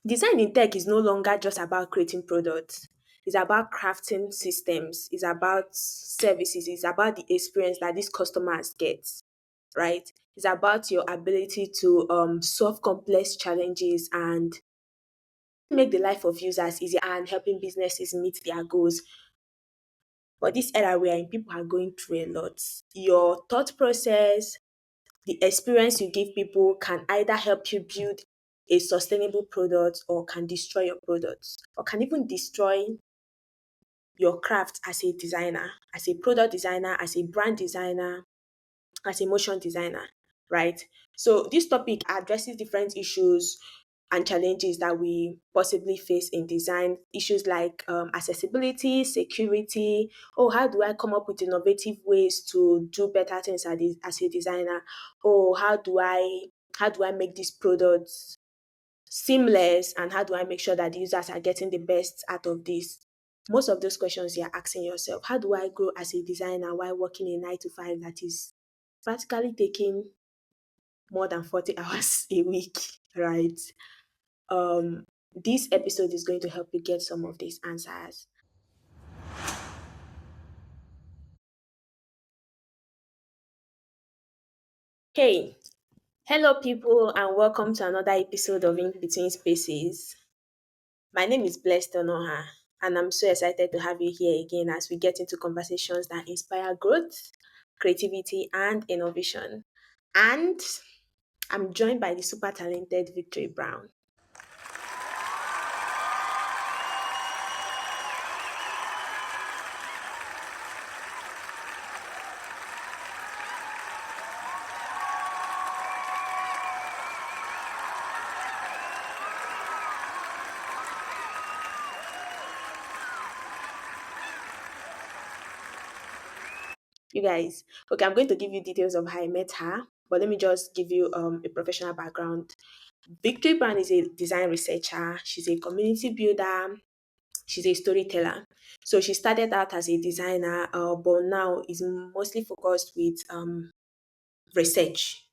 Design in tech is no longer just about creating products. It's about crafting systems. It's about services. It's about the experience that these customers get, right? It's about your ability to solve complex challenges and make the life of users easier and helping businesses meet their goals. But this era we are in, people are going through a lot. Your thought process, the experience you give people can either help you build a sustainable product or can destroy your products or can even destroy your craft as a designer, as a product designer, as a brand designer, as a motion designer, right? So this topic addresses different issues and challenges that we possibly face in design. Issues like accessibility, security. Oh, how do I come up with innovative ways to do better things as a designer? Oh, how do I make these products seamless, and how do I make sure that the users are getting the best out of this? Most of those questions you're asking yourself. How do I grow as a designer while working a 9 to 5 that is practically taking more than 40 hours a week, right? Um, this episode is going to help you get some of these answers. Hey, hello people, and welcome to another episode of In Between Spaces. My name is Blessed Onoha, and I'm so excited to have you here again as we get into conversations that inspire growth, creativity, and innovation. And I'm joined by the super talented Victory Brown. You guys, okay, I'm going to give you details of how I met her, but let me just give you a professional background. Victory Brown is a design researcher, she's a community builder, she's a storyteller. So she started out as a designer, but now is mostly focused with research,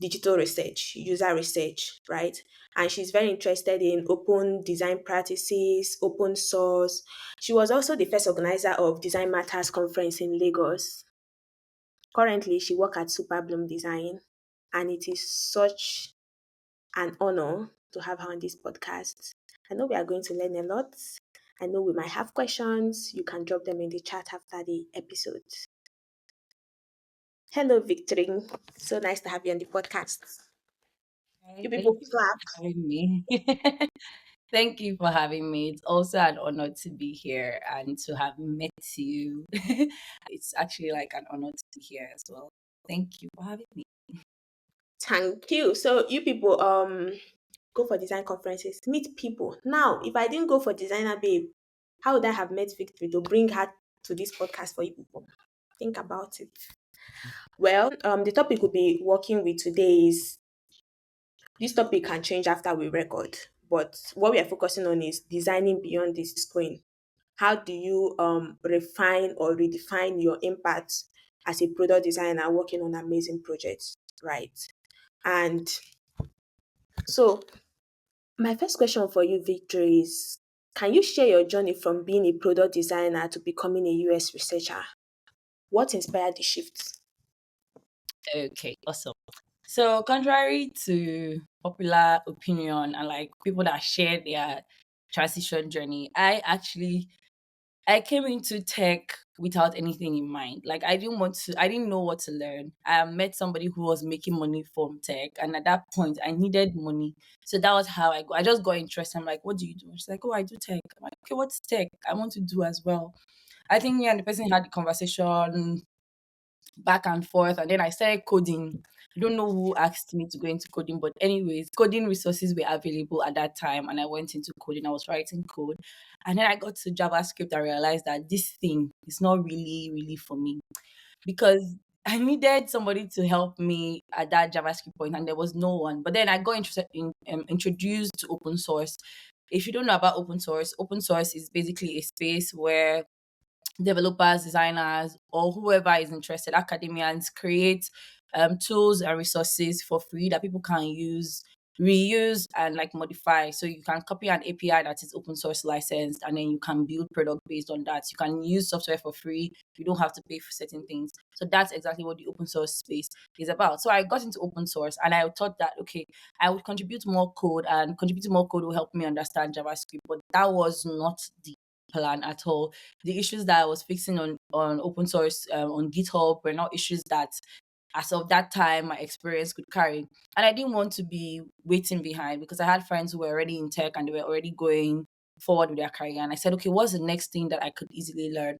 digital research, user research, right? And she's very interested in open design practices, open source. She was also the first organizer of Design Matters conference in Lagos. Currently, she works at Super Bloom Design, and it is such an honor to have her on this podcast. I know we are going to learn a lot. I know we might have questions. You can drop them in the chat after the episode. Hello, Victory. So nice to have you on the podcast. Hi, You thank people you clap. for having me. Thank you for having me. It's also an honor to be here and to have met you. It's actually like an honor to be here as well. Thank you for having me. Thank you. So you people go for design conferences, meet people. Now, if I didn't go for designer babe, how would I have met Victory to bring her to this podcast for you people? Think about it. Well, the topic we'll be working with today is this topic can change after we record, but what we are focusing on is designing beyond this screen. How do you refine or redefine your impact as a product designer working on amazing projects, right? And so, my first question for you, Victory, is can you share your journey from being a product designer to becoming a UX researcher? What inspired the shift? Okay, awesome. So, contrary to popular opinion and like people that share their transition journey, I came into tech without anything in mind. Like I didn't know what to learn. I met somebody who was making money from tech, and at that point, I needed money. So that was how I just got interested. I'm like, what do you do? She's like, oh, I do tech. I'm like, okay, what's tech? I want to do as well. I think me and the person had the conversation back and forth, and then I started coding. I don't know who asked me to go into coding, but anyways, coding resources were available at that time, and I went into coding. I was writing code, and then I got to JavaScript. I realized that this thing is not really for me because I needed somebody to help me at that JavaScript point, and there was no one. But then I got interested in introduced to open source. If you don't know about open source is basically a space where developers, designers, or whoever is interested, academians create tools and resources for free that people can use reuse and like modify. So you can copy an API that is open source licensed, and then you can build product based on that. You can use software for free. You don't have to pay for certain things. So that's exactly what the open source space is about. So I got into open source, and I thought that okay, I would contribute more code, and contributing more code will help me understand JavaScript. But that was not the plan at all. The issues that I was fixing on open source on GitHub were not issues that as of that time my experience could carry. And I didn't want to be waiting behind because I had friends who were already in tech and they were already going forward with their career. And I said, okay, what's the next thing that I could easily learn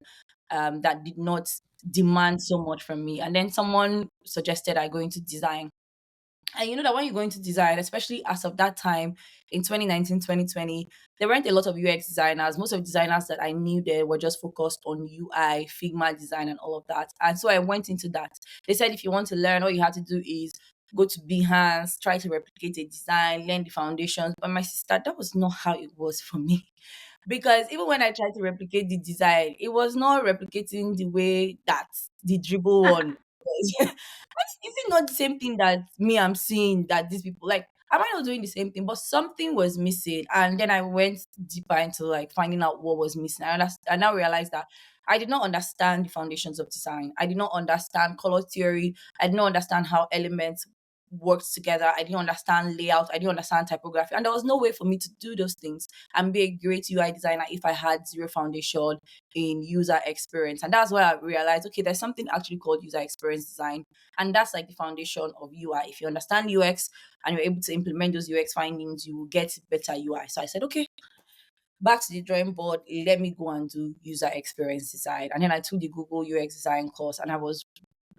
that did not demand so much from me? And then someone suggested I go into design. And you know that when you go into design, especially as of that time in 2019, 2020, there weren't a lot of UX designers. Most of the designers that I knew there were just focused on UI, Figma design, and all of that. And so I went into that. They said if you want to learn, all you have to do is go to Behance, try to replicate a design, learn the foundations. But my sister, that was not how it was for me. Because even when I tried to replicate the design, it was not replicating the way that the dribble one was. Is it not the same thing that me I'm seeing that these people like? Am I not doing the same thing? But something was missing, and then I went deeper into like finding out what was missing. I now realized that I did not understand the foundations of design. I did not understand color theory. I did not understand how elements worked together. I didn't understand layout. I didn't understand typography, and there was no way for me to do those things and be a great UI designer if I had zero foundation in user experience. And that's why I realized, okay, there's something actually called user experience design, and that's like the foundation of UI. If you understand UX and you're able to implement those UX findings, you will get better UI. So I said, okay, back to the drawing board, let me go and do user experience design. And then I took the Google UX design course, and I was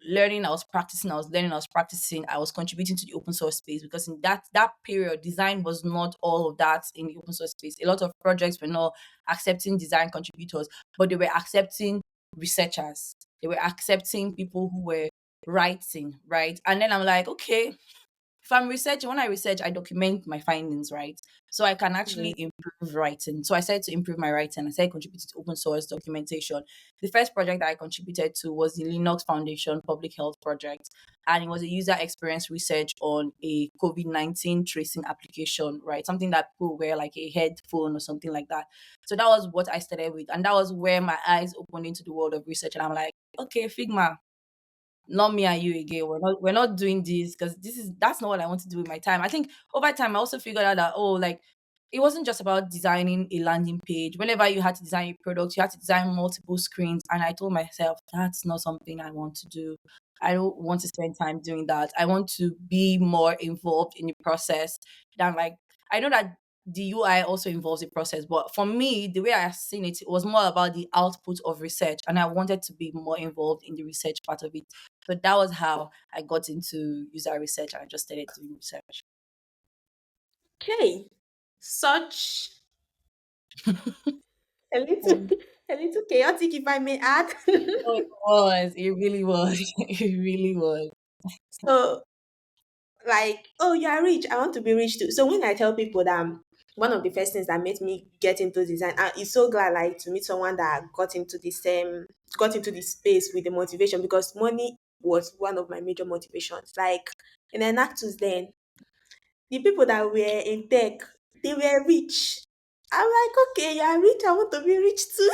learning, I was practicing, I was learning, I was practicing, I was contributing to the open source space because in that period, design was not all of that in the open source space. A lot of projects were not accepting design contributors, but they were accepting researchers. They were accepting people who were writing, right? And then I'm like, okay, if I'm researching, when I research, I document my findings, right? So I can actually Yeah. improve writing. So I started to improve my writing. I started contributing to open source documentation. The first project that I contributed to was the Linux Foundation Public Health Project. And it was a user experience research on a COVID-19 tracing application, right? Something that people wear like a headphone or something like that. So that was what I started with. And that was where my eyes opened into the world of research. And I'm like, okay, Figma, not me and you again. We're not doing this because that's not what I want to do with my time. I think over time I also figured out that like it wasn't just about designing a landing page. Whenever you had to design a product, you had to design multiple screens. And I told myself that's not something I want to do. I don't want to spend time doing that. I want to be more involved in the process than like I know that the UI also involves a process, but for me, the way I seen it, it was more about the output of research, and I wanted to be more involved in the research part of it. So that was how I got into user research and I just started doing research. Okay. Such a little Um, a little chaotic, if I may add. oh, it was. It really was. It really was. So, like, oh, you are rich. I want to be rich too. So when I tell people that one of the first things that made me get into design, I'm so glad like to meet someone that got into this space with the motivation because money was one of my major motivations. Like in Enactus then, the people that were in tech, they were rich. I'm like, okay, you are rich. I want to be rich too.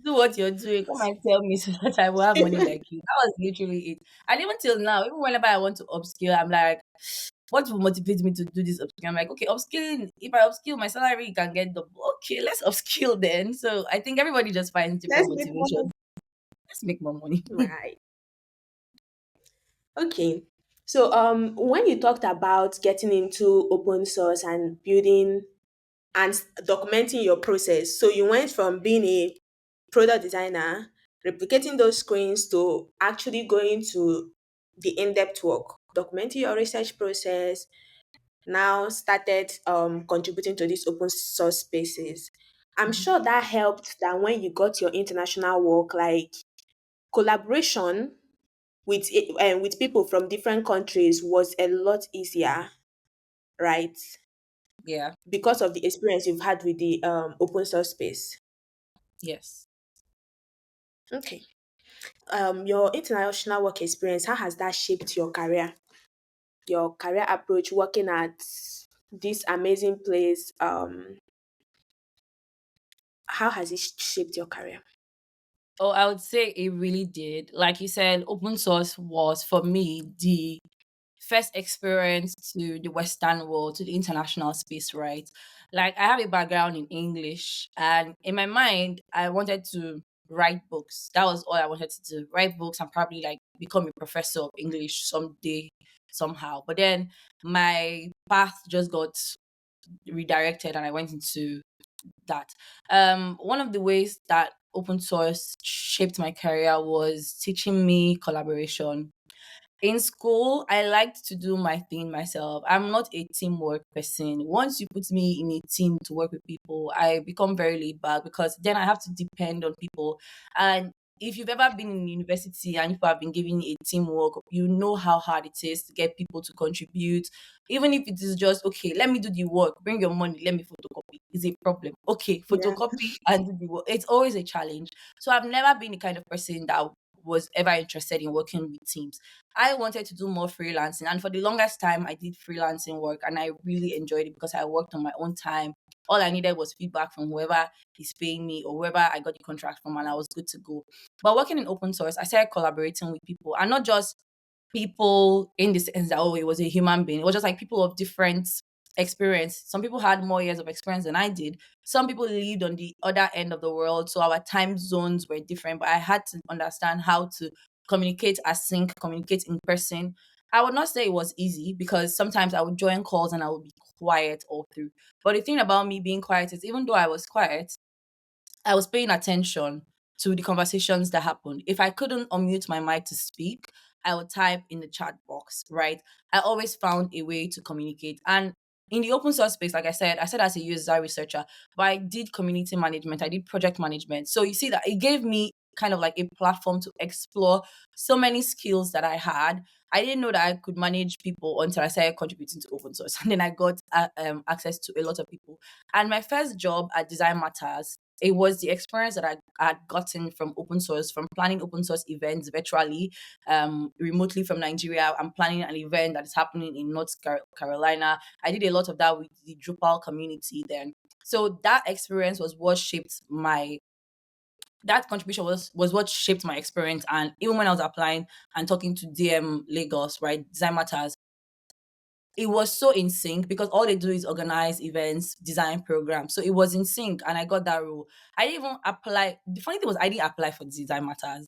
Do what you're doing. Come and tell me so that I will have money like you. That was literally it. And even till now, even whenever I want to upskill, I'm like, what will motivate me to do this upskill? I'm like, okay, upskilling. If I upskill, my salary can get double. Okay, let's upskill then. So I think everybody just finds different Let's make money. motivation. Let's make more money. Right. Okay. So when you talked about getting into open source and building and documenting your process, so you went from being a product designer, replicating those screens to actually going to the in-depth work, documenting your research process, now started contributing to these open source spaces. I'm sure that helped that when you got your international work, like collaboration with people from different countries was a lot easier, right? Yeah. Because of the experience you've had with the open source space. Yes. Okay. Your international work experience, how has that shaped your career? your career approach working at this amazing place, how has it shaped your career? Oh, I would say it really did. Like you said, open source was for me the first experience to the Western world, to the international space, right? Like I have a background in English, and in my mind, I wanted to write books. That was all I wanted to do. Write books and probably like become a professor of English someday, somehow. But then my path just got redirected and I went into that. One of the ways that open source shaped my career was teaching me collaboration. In school, I liked to do my thing myself. I'm not a teamwork person. Once you put me in a team to work with people, I become very laid back because then I have to depend on people. And if you've ever been in university and people have been giving you a teamwork, you know how hard it is to get people to contribute. Even if it is just, okay, let me do the work, bring your money, let me photocopy, is a problem. Okay, Yeah. photocopy and do the work. It's always a challenge. So I've never been the kind of person that was ever interested in working with teams. I wanted to do more freelancing, and for the longest time, I did freelancing work, and I really enjoyed it because I worked on my own time. All I needed was feedback from whoever is paying me or whoever I got the contract from, and I was good to go. But working in open source, I started collaborating with people, and not just people in the sense that, oh, it was a human being. It was just like people of different experience. Some people had more years of experience than I did. Some people lived on the other end of the world, so our time zones were different. But I had to understand how to communicate async, communicate in person. I would not say it was easy because sometimes I would join calls and I would be quiet all through. But the thing about me being quiet is even though I was quiet, I was paying attention to the conversations that happened. If I couldn't unmute my mic to speak, I would type in the chat box, right? I always found a way to communicate. And in the open source space, like I said as a user researcher, but I did community management, I did project management. So you see that it gave me kind of like a platform to explore so many skills that I had. I didn't know that I could manage people until I started contributing to open source. And then I got access to a lot of people. And my first job at Design Matters, it was the experience that I had gotten from open source, from planning open source events virtually, remotely from Nigeria. I'm planning an event that is happening in Carolina. I did a lot of that with the Drupal community then. So that experience was what shaped my that contribution was what shaped my experience. And even when I was applying and talking to DM Lagos, right, Design Matters, it was so in sync because all they do is organize events, design programs. So it was in sync and I got that role. I didn't even apply. The funny thing was I didn't apply for Design Matters.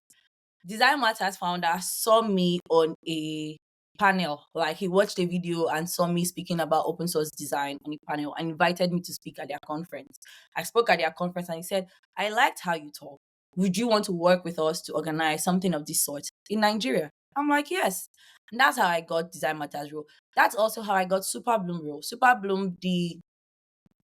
Design Matters founder saw me on a panel. Like he watched a video and saw me speaking about open source design on a panel and invited me to speak at their conference. I spoke at their conference and he said, I liked how you talk. Would you want to work with us to organize something of this sort in Nigeria? I'm like, yes. And that's how I got Design Matters role. That's also how I got Super Bloom role. Super Bloom, the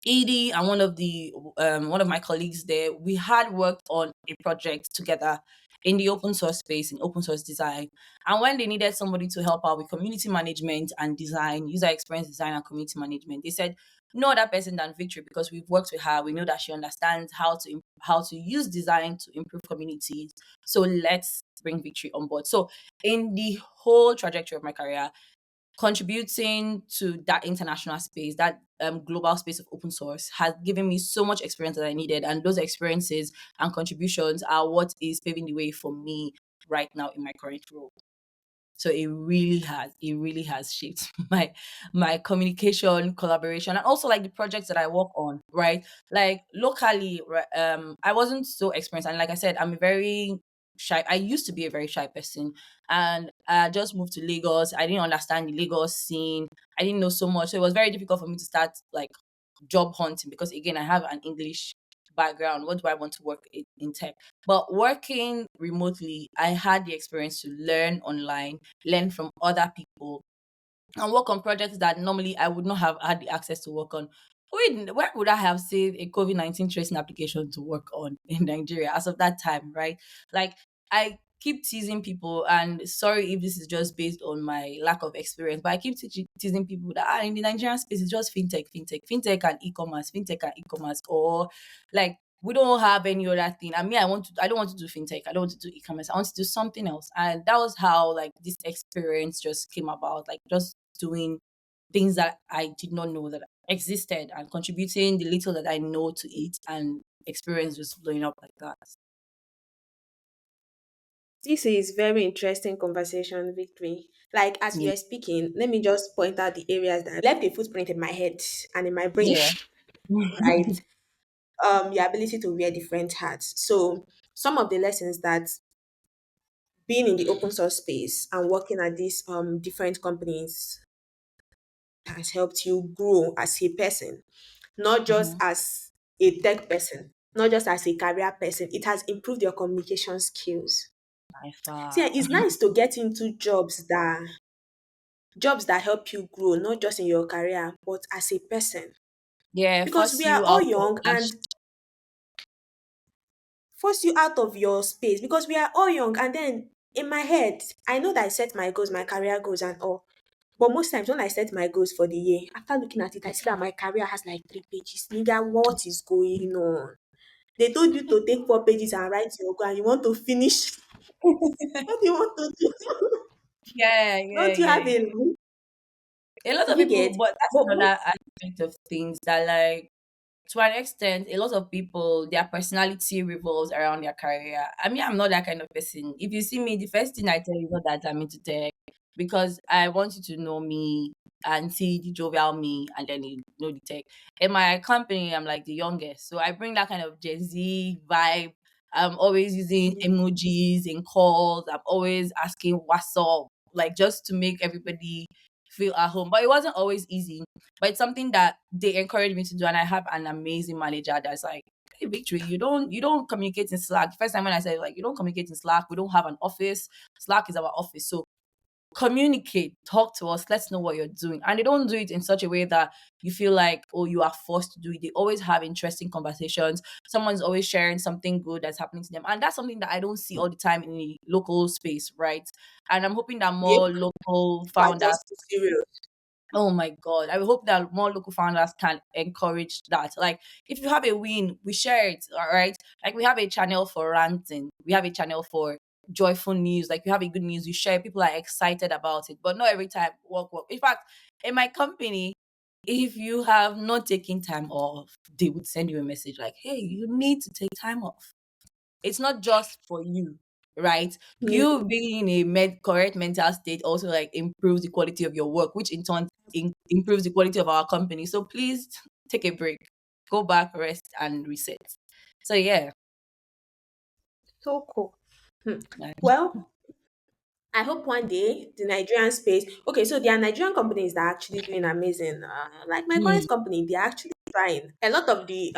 Edie and one of my colleagues there, we had worked on a project together in the open source space, in open source design. And when they needed somebody to help out with community management and design, user experience design and community management, they said no other person than Victory because we've worked with her. We know that she understands how to use design to improve communities. So let's bring Victory on board. So in the whole trajectory of my career, contributing to that international space, that global space of open source, has given me so much experience that I needed. And those experiences and contributions are what is paving the way for me right now in my current role. So it really has shaped my communication, collaboration, and also like the projects that I work on, right? Like locally, I wasn't so experienced, and like I said, I'm a very shy. I used to be a very shy person, and I just moved to Lagos. I didn't understand the Lagos scene. I didn't know so much, so it was very difficult for me to start like job hunting because again, I have an English background. What do I want to work in tech? But working remotely, I had the experience to learn online, learn from other people, and work on projects that normally I would not have had the access to work on. Where would I have saved a COVID-19 tracing application to work on in Nigeria as of that time, right? Like, I keep teasing people, and sorry if this is just based on my lack of experience, but I keep teasing people that in the Nigerian space, it's just fintech and e-commerce, or like we don't have any other thing. I mean, I don't want to do fintech. I don't want to do e-commerce. I want to do something else. And that was how like this experience just came about. Like just doing things that I did not know that existed and contributing the little that I know to it, and experience just blowing up like that. This is very interesting conversation, Victory. Like as you Yeah. were speaking, let me just point out the areas that left a footprint in my head and in my brain, Yeah. right? Your ability to wear different hats. So some of the lessons that being in the open source space and working at these different companies has helped you grow as a person, not just Mhm. as a tech person, not just as a career person. It has improved your communication skills. By See, far. it's nice to get into jobs that help you grow, not just in your career, but as a person. Yeah, Because force we are you all out of young that. and force you out of your space because we are all young. And then in my head, I know that I set my goals, my career goals, and all. But most times when I set my goals for the year, after looking at it, I see that my career has like 3 pages. Nigga, what is going on? They told you to take 4 pages and write your goal, and you want to finish. What do you want to do? Yeah, yeah, Don't you yeah, have yeah. a A lot of you people, get? but that's But another aspect of things that, like, to an extent, a lot of people, their personality revolves around their career. I mean, I'm not that kind of person. If you see me, the first thing I tell you is not that I'm into tech, because I want you to know me and see the jovial me, and then you know the tech. In my company, I'm like the youngest, so I bring that kind of Gen Z vibe. I'm always using emojis in calls. I'm always asking what's up, like, just to make everybody feel at home. But it wasn't always easy, but it's something that they encourage me to do, and I have an amazing manager that's like, "Hey, Victory, you don't communicate in Slack." The first time when I said, like, "You don't communicate in Slack, we don't have an office. Slack is our office, so communicate, talk to us, let's know what you're doing." And they don't do it in such a way that you feel like, oh, you are forced to do it. They always have interesting conversations. Someone's always sharing something good that's happening to them, and that's something that I don't see all the time in the local space, right? And I'm hoping that yeah, more local people are founders, just too serious. oh my God, I hope that more local founders can encourage that. Like, if you have a win, we share it, all right? Like, we have a channel for ranting, we have a channel for joyful news. Like, you have a good news, you share, people are excited about it, but not every time work, work. In fact, in my company, if you have not taken time off, they would send you a message like, hey, you need to take time off. It's not just for you, right? Yeah. You being in a correct mental state also, like, improves the quality of your work, which in turn improves the quality of our company. So please take a break, go back, rest, and reset. So yeah. So cool. Hmm. Like, Well, I hope one day the Nigerian space. Okay, so there are Nigerian companies that are actually doing amazing. Like my mm, current company, they're actually trying. A lot of the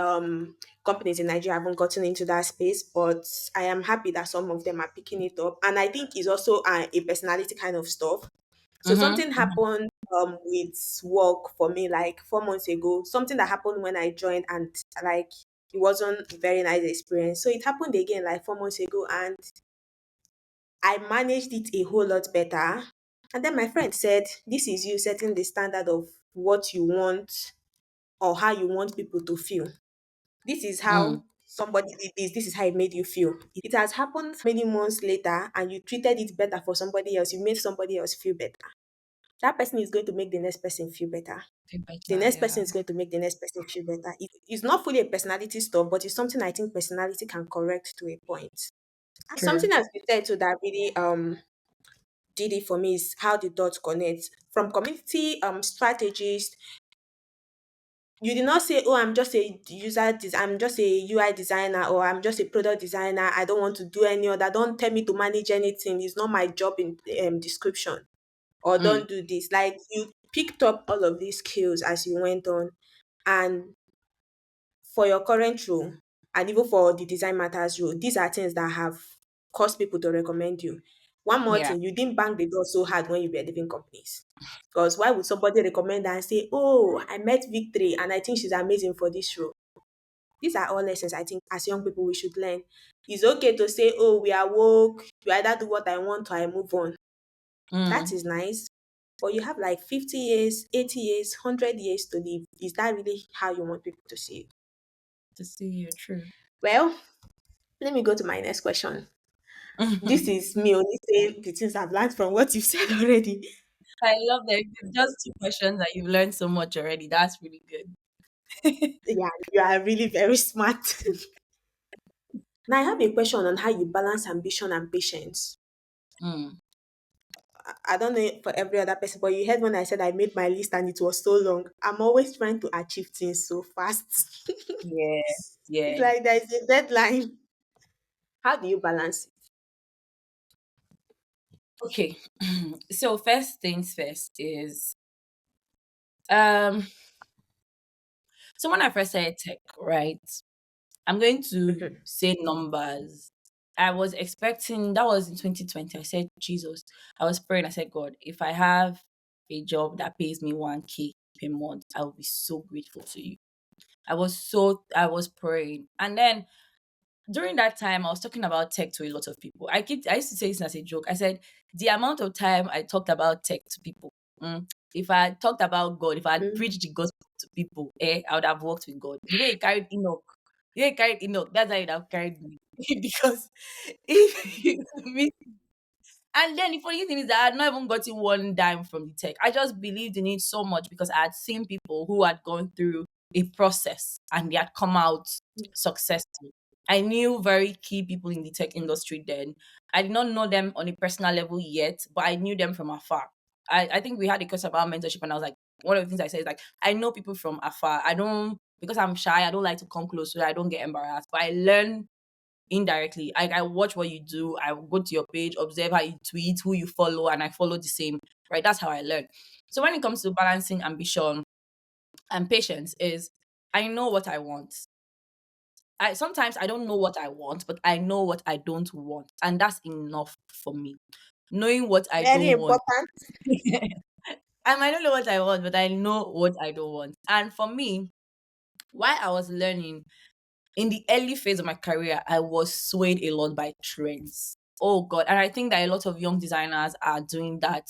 companies in Nigeria haven't gotten into that space, but I am happy that some of them are picking it up. And I think it's also a personality kind of stuff. So something mm-hmm, happened with work for me like 4 months ago. Something that happened when I joined, and like it wasn't a very nice experience. So it happened again like 4 months ago, and I managed it a whole lot better. And then my friend said, this is you setting the standard of what you want or how you want people to feel. This is mm, how somebody did this. This is how it made you feel. It has happened many months later and you treated it better for somebody else. You made somebody else feel better. That person is going to make the next person feel better. feel The better, next person yeah. is going to make the next person feel better. It's not fully a personality stuff, but it's something I think personality can correct to a point. True. Something else you said too that really did it for me is how the dots connect. From community strategies, you did not say, "Oh, I'm just a I'm just a UI designer, or I'm just a product designer. I don't want to do any other. Don't tell me to manage anything. It's not my job in description." Or Mm, don't do this. Like you picked up all of these skills as you went on, and for your current role, and even for the design matters role, these are things that have caused people to recommend you. One more yeah. thing, you didn't bang the door so hard when you were leaving companies. Because why would somebody recommend her and say, "Oh, I met Victory and I think she's amazing for this role"? These are all lessons I think as young people we should learn. It's okay to say, "Oh, we are woke, you either do what I want or I move on." That Mm, is nice. But you have like 50 years, 80 years, 100 years to live. Is that really how you want people to see you? to see you, true. Well, let me go to my next question. This is me only saying the things I've learned from what you've said already. I love that. It's just two questions that you've learned so much already. That's really good. Yeah, you are really very smart. Now I have a question on how you balance ambition and patience. Mm, I don't know for every other person, but you heard when I said I made my list and it was so long. I'm always trying to achieve things so fast. yeah, It's yeah. like there is a deadline. How do you balance it? Okay. So first things first is um so when I first started tech, right? I'm going to Mhm. say numbers. I was expecting that was in 2020. I said, Jesus, I was praying. I said, God, if I have a job that pays me 1K per month, I will be so grateful to you. I was praying. And then during that time, I was talking about tech to a lot of people. I used to say this as a joke. I said, the amount of time I talked about tech to people, if I had talked about God, if I had Mm. preached the gospel to people, I would have walked with God. The way he carried Enoch, that's how he'd have carried me. Because if you meet and then the funny thing is that I had not even gotten one dime from the tech. I just believed in it so much because I had seen people who had gone through a process and they had come out successful. I knew very key people in the tech industry then. I did not know them on a personal level yet, but I knew them from afar. I think we had a question about mentorship, and I was like, one of the things I said is like, I know people from afar. I don't, because I'm shy, I don't like to come close so that I don't get embarrassed. But I learn indirectly. I watch what you do. I go to your page, observe how you tweet, who you follow, and I follow the same. Right. That's how I learn. So when it comes to balancing ambition and patience, is I know what I want. I sometimes I don't know what I want, but I know what I don't want, and that's enough for me. Knowing what I Very don't want. important. I might not know what I want, but I know what I don't want. And for me, while I was learning, in the early phase of my career, I was swayed a lot by trends. Oh God. And I think that a lot of young designers are doing that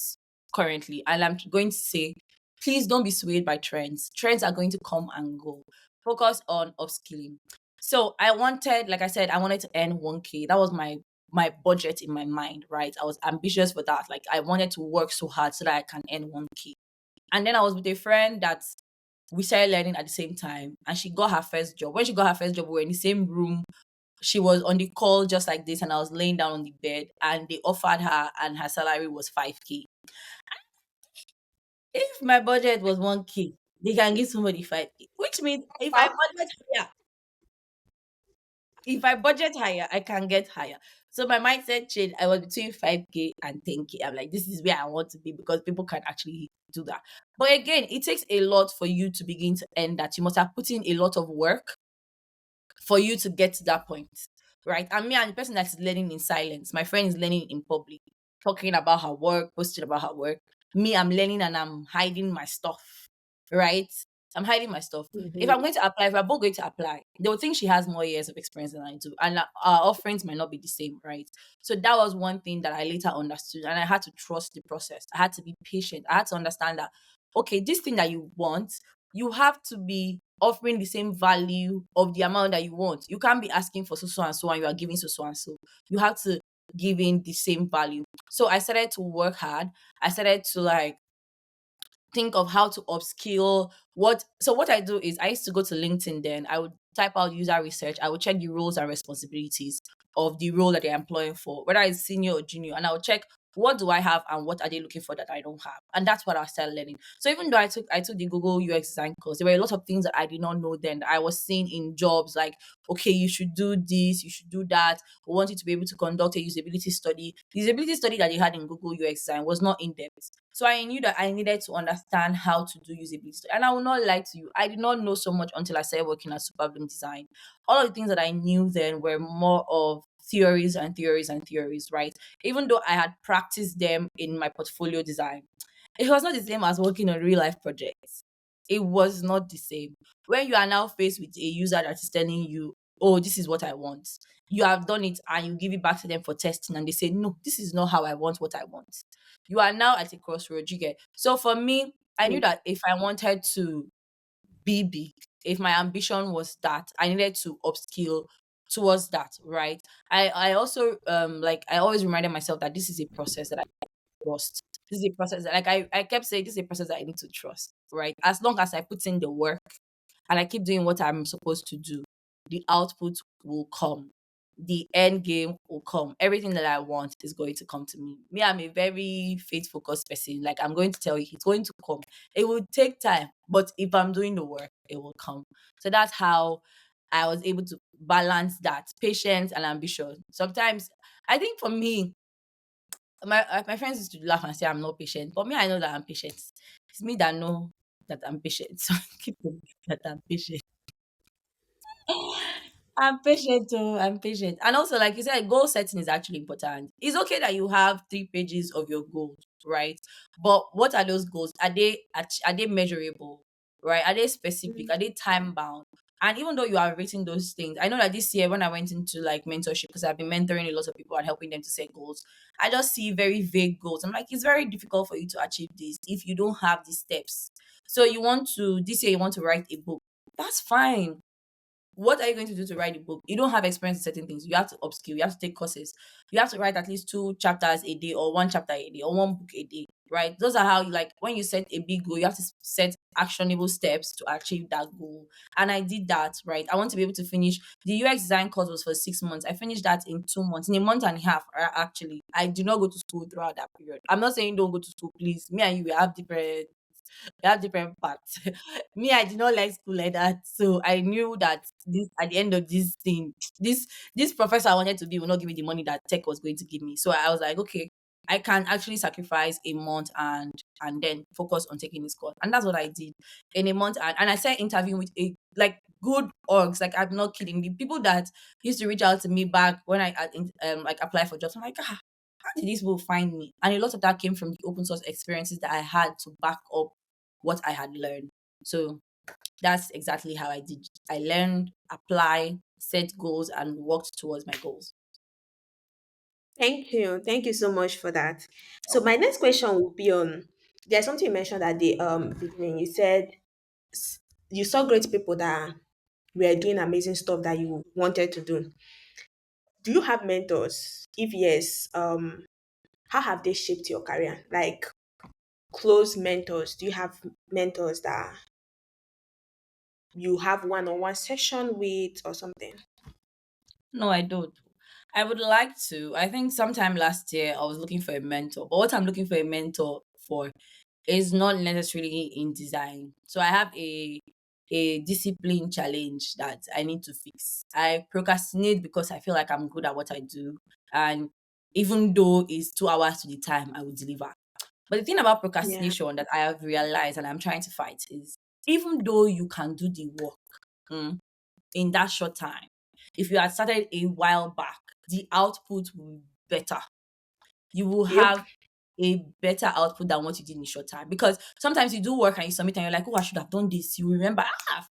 currently. And I'm going to say, please don't be swayed by trends. Trends are going to come and go. Focus on upskilling. So I wanted, like I said, I wanted to earn 1K. That was my budget in my mind, right? I was ambitious for that. Like I wanted to work so hard so that I can earn 1K. And then I was with a friend that we started learning at the same time, and she got her first job. When she got her first job, we were in the same room. She was on the call just like this, and I was laying down on the bed, and they offered her, and her salary was 5K. If my budget was 1K, they can give somebody 5K, which means Wow. if I budget higher, I can get higher. So my mindset changed. I was between 5K and 10K. I'm like, this is where I want to be because people can actually do that. But again, it takes a lot for you to begin to earn that. You must have put in a lot of work for you to get to that point, right? And me, I'm the person that's learning in silence. My friend is learning in public, talking about her work, posting about her work. Me, I'm learning and I'm hiding my stuff, right? I'm hiding my stuff. If I'm Mhm. going to apply, if we're both going to apply, they will think she has more years of experience than I do. And our offerings might not be the same, right? So that was one thing that I later understood. And I had to trust the process. I had to be patient. I had to understand that, okay, this thing that you want, you have to be offering the same value of the amount that you want. You can't be asking for so and so and you are giving so and so. You have to give in the same value. So I started to work hard. I started to like think of how to upskill what I do is I used to go to LinkedIn. Then I would type out user research. I would check the roles and responsibilities of the role that they're employing for, whether it's senior or junior, and I would check what do I have and what are they looking for that I don't have. And that's what I started learning. So even though I took the Google UX design course, there were a lot of things that I did not know then that I was seeing in jobs, like, okay, you should do this, you should do that. We want you to be able to conduct a usability study. The usability study that they had in Google UX design was not in depth. So I knew that I needed to understand how to do usability. And I will not lie to you, I did not know so much until I started working at Superbloom Design. All of the things that I knew then were more of theories and theories and theories, right? Even though I had practiced them in my portfolio design, it was not the same as working on real life projects. It was not the same. When you are now faced with a user that is telling you, oh, this is what I want, you have done it and you give it back to them for testing, and they say, no, this is not how I want what I want. You are now at a crossroad. You get. So for me, I knew Mm. that if I wanted to be big, if my ambition was that, I needed to upskill towards that, right? I also like I always reminded myself that this is a process that I trust. This is a process that, like I kept saying, this is a process that I need to trust, right? As long as I put in the work and I keep doing what I'm supposed to do, the output will come. The end game will come. Everything that I want is going to come to me. Me, I'm a very faith focused person. Like, I'm going to tell you, it's going to come. It will take time, but if I'm doing the work, it will come. So that's how I was able to balance that patience and ambition. Sometimes, I think for me, my friends used to laugh and say I'm not patient, but me, I know that I'm patient. It's me that know that I'm patient. So I keep thinking that I'm patient. I'm patient too. I'm patient. And also, like you said, goal setting is actually important. It's okay that you have 3 pages of your goals, right? But what are those goals? Are they measurable? Right? Are they specific? Are they time bound? And even though you are writing those things, I know that this year when I went into like mentorship, because I've been mentoring a lot of people and helping them to set goals, I just see very vague goals. I'm like, it's very difficult for you to achieve this if you don't have these steps. So you want to this year you want to write a book. That's fine. What are you going to do to write a book? You don't have experience in certain things. You have to upskill. You have to take courses. You have to write at least 2 chapters a day, or 1 chapter a day, or 1 book a day. Right? Those are how you, like, when you set a big goal, you have to set actionable steps to achieve that goal. And I did that. Right? I want to be able to finish the UX design course was for 6 months. I finished that in 2 months, in a month and a half. Actually, I did not go to school throughout that period. I'm not saying don't go to school, please. Me and you, we have different parts. Me, I did not like school like that. So I knew that this at the end of this thing, this professor I wanted to be will not give me the money that tech was going to give me. So I was like, okay, I can actually sacrifice a month and then focus on taking this course. And that's what I did in a month. And I started interviewing with a like good orgs. Like, I'm not kidding. The people that used to reach out to me back when I like apply for jobs, I'm like, how did these people find me? And a lot of that came from the open source experiences that I had to back up what I had learned. So that's exactly how I did. I learned, apply, set goals, and worked towards my goals. Thank you. Thank you so much for that. So Oh, my next question will be on there's something you mentioned at the beginning. You said you saw great people that were doing amazing stuff that you wanted to do. Do you have mentors? If yes, how have they shaped your career? Like close mentors. Do you have mentors that you have one-on-one session with or something? no, I don't. I would like to. I think sometime last year I was looking for a mentor, but what I'm looking for a mentor for is not necessarily in design. So I have a discipline challenge that I need to fix. I procrastinate because I feel like I'm good at what I do, and even though it's 2 hours to the time, I will deliver. But the thing about Yeah. procrastination that I have realized and I'm trying to fight is, even though you can do the work, mm, in that short time, if you had started a while back, the output will be better. You will Yep. have a better output than what you did in a short time. Because sometimes you do work and you submit and you're like, oh, I should have done this. You remember,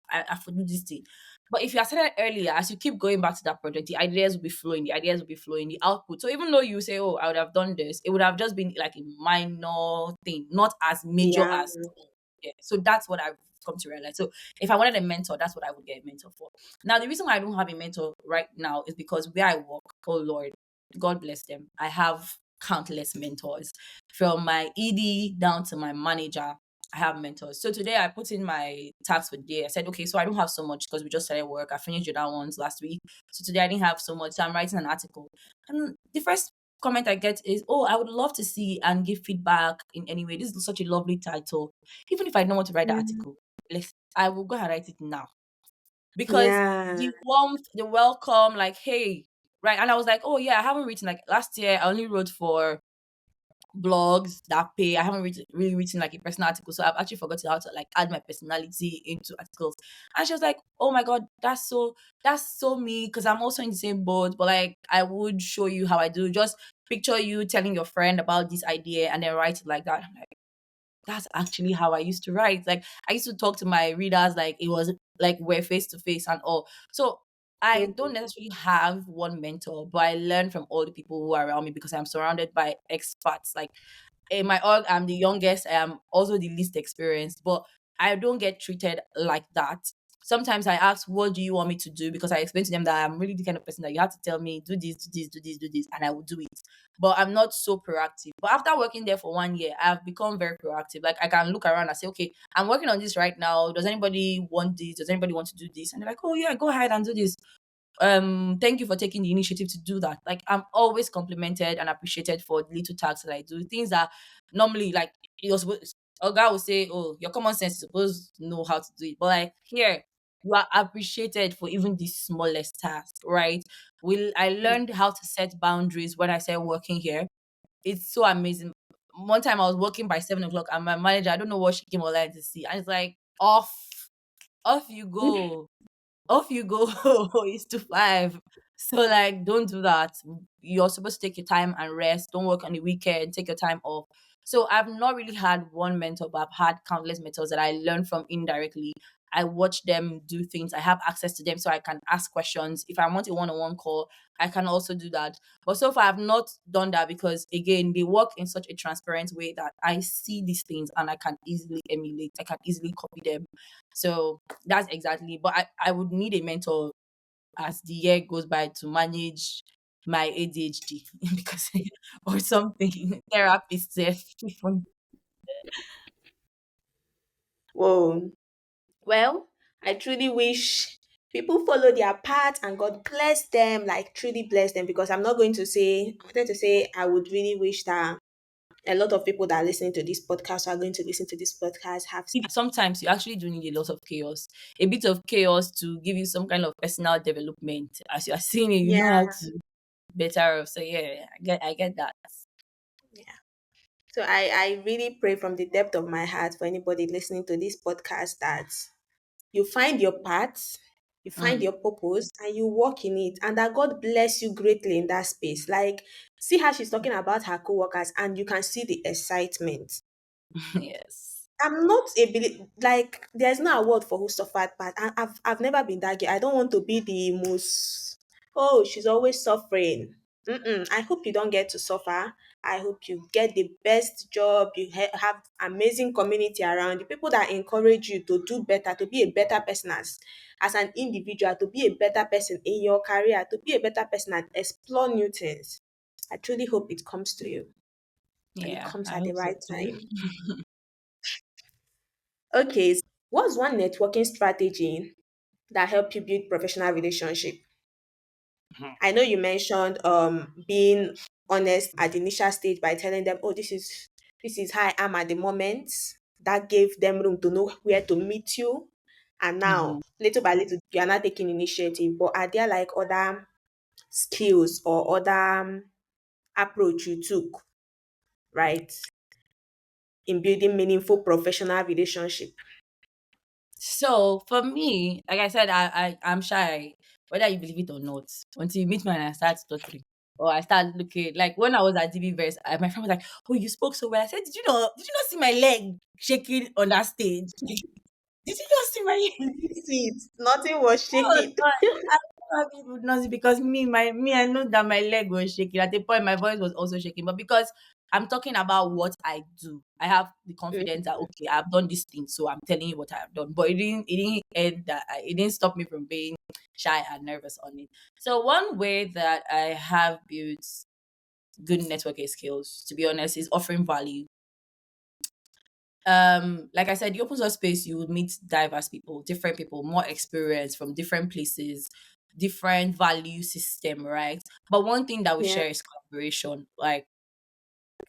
I have to do this thing. But if you had started earlier, as you keep going back to that project, the ideas will be flowing, the output. So even though you say, oh, I would have done this, it would have just been like a minor thing, not as major Yeah. as, yeah. So that's what I've come to realize. So if I wanted a mentor, that's what I would get a mentor for. Now, the reason why I don't have a mentor right now is because where I work, oh Lord, God bless them, I have countless mentors. From my ED down to my manager, I have mentors. So today I put in my tasks for the day. I said, okay, so I don't have so much because we just started work. I finished the other ones last week. So today I didn't have so much. So I'm writing an article. And the first comment I get is, oh, I would love to see and give feedback in any way. This is such a lovely title. Even if I don't want to write the Mm. article, I will go and write it now. Because Yeah. the warmth, the welcome, like, hey, right. And I was like, oh yeah, I haven't written, like, last year I only wrote for blogs that pay. I haven't really written like a personal article. So I've actually forgotten how to like add my personality into articles. And she was like, oh my God, that's so me. Cause I'm also in the same boat, but like I would show you how I do. Just picture you telling your friend about this idea and then write it like that. I'm like, that's actually how I used to write. Like, I used to talk to my readers like it was like we're face to face and all. So I don't Mm. necessarily have one mentor, but I learn from all the people who are around me because I'm surrounded by experts. Like in my org, I'm the youngest. I am also the least experienced, but I don't get treated like that. sometimes I ask, what do you want me to do? Because I explain to them that I'm really the kind of person that you have to tell me, do this, do this, do this, do this, and I will do it. But I'm not so proactive. But after working there for 1 year, I've become very proactive. Like I can look around and say, okay, I'm working on this right now. Does anybody want this? Does anybody want to do this? And they're like, oh yeah, go ahead and do this. Thank you for taking the initiative to do that. Like I'm always complimented and appreciated for the little tasks that I do, things that normally like you're supposed, a guy will say, oh, your common sense is supposed to know how to do it, but like here you are appreciated for even the smallest task, right? Will I learned how to set boundaries when I started working here. It's so amazing. One time I was working by 7 o'clock and my manager, I don't know what she came online to see, and it's like, off you go, off you go. It's to five. So like don't do that. You're supposed to take your time and rest. Don't work on the weekend. Take your time off. So I've not really had one mentor, but I've had countless mentors that I learned from indirectly. I watch them do things. I have access to them so I can ask questions. If I want a one-on-one call, I can also do that. But so far I've not done that because again, they work in such a transparent way that I see these things and I can easily emulate. I can easily copy them. So that's exactly. But I would need a mentor as the year goes by to manage my ADHD because or something. Therapist there. Whoa. Well, I truly wish people follow their path and God bless them, like truly bless them. Because I'm not going to say, I wanted to say, I would really wish that a lot of people that are listening to this podcast are going to listen to this podcast have. Sometimes you actually do need a lot of chaos, a bit of chaos to give you some kind of personal development. As you are seeing it, you know Yeah, how to better off. So yeah, I get that. yeah. So I really pray from the depth of my heart for anybody listening to this podcast that you find your path, you find Mm, your purpose, and you walk in it, and that God bless you greatly in that space. Like, see how she's talking about her co-workers, and you can see the excitement. yes. I'm not a like there's no award for who suffered, but I've never been that girl. I don't want to be the most. Oh, she's always suffering. Mm-mm. I hope you don't get to suffer. I hope you get the best job. You have amazing community around you. People that encourage you to do better, to be a better person as an individual, to be a better person in your career, to be a better person and explore new things. I truly hope it comes to you and it Yeah, comes I at the hope so right too. time. Okay, what's one networking strategy that help you build professional relationship? I know you mentioned being honest at the initial stage by telling them, oh, this is how I am at the moment. That gave them room to know where to meet you. And now, Mhm. little by little, you are not taking initiative. But are there like other skills or other approach you took, right, in building meaningful professional relationship? So for me, like I said, I'm shy, whether you believe it or not. Until you meet me and I start stuttering. Or I start looking like when I was at DB Verse, my friend was like, "Oh, you spoke so well." I said, Did you not see my leg shaking on that stage? Did you not see my leg?" Did you see it? Nothing was Oh shaking. God, I don't know how people would not see because I know that my leg was shaking. At the point, my voice was also shaking. But because I'm talking about what I do, I have the confidence that okay, I've done this thing, so I'm telling you what I have done. But it didn't end that. It didn't stop me from being shy and nervous on it. So one way that I have built good networking skills, to be honest, is offering value. Like I said, the open source space, you would meet diverse people, different people, more experience from different places, different value system, right? But one thing that we Yeah. share is collaboration. Like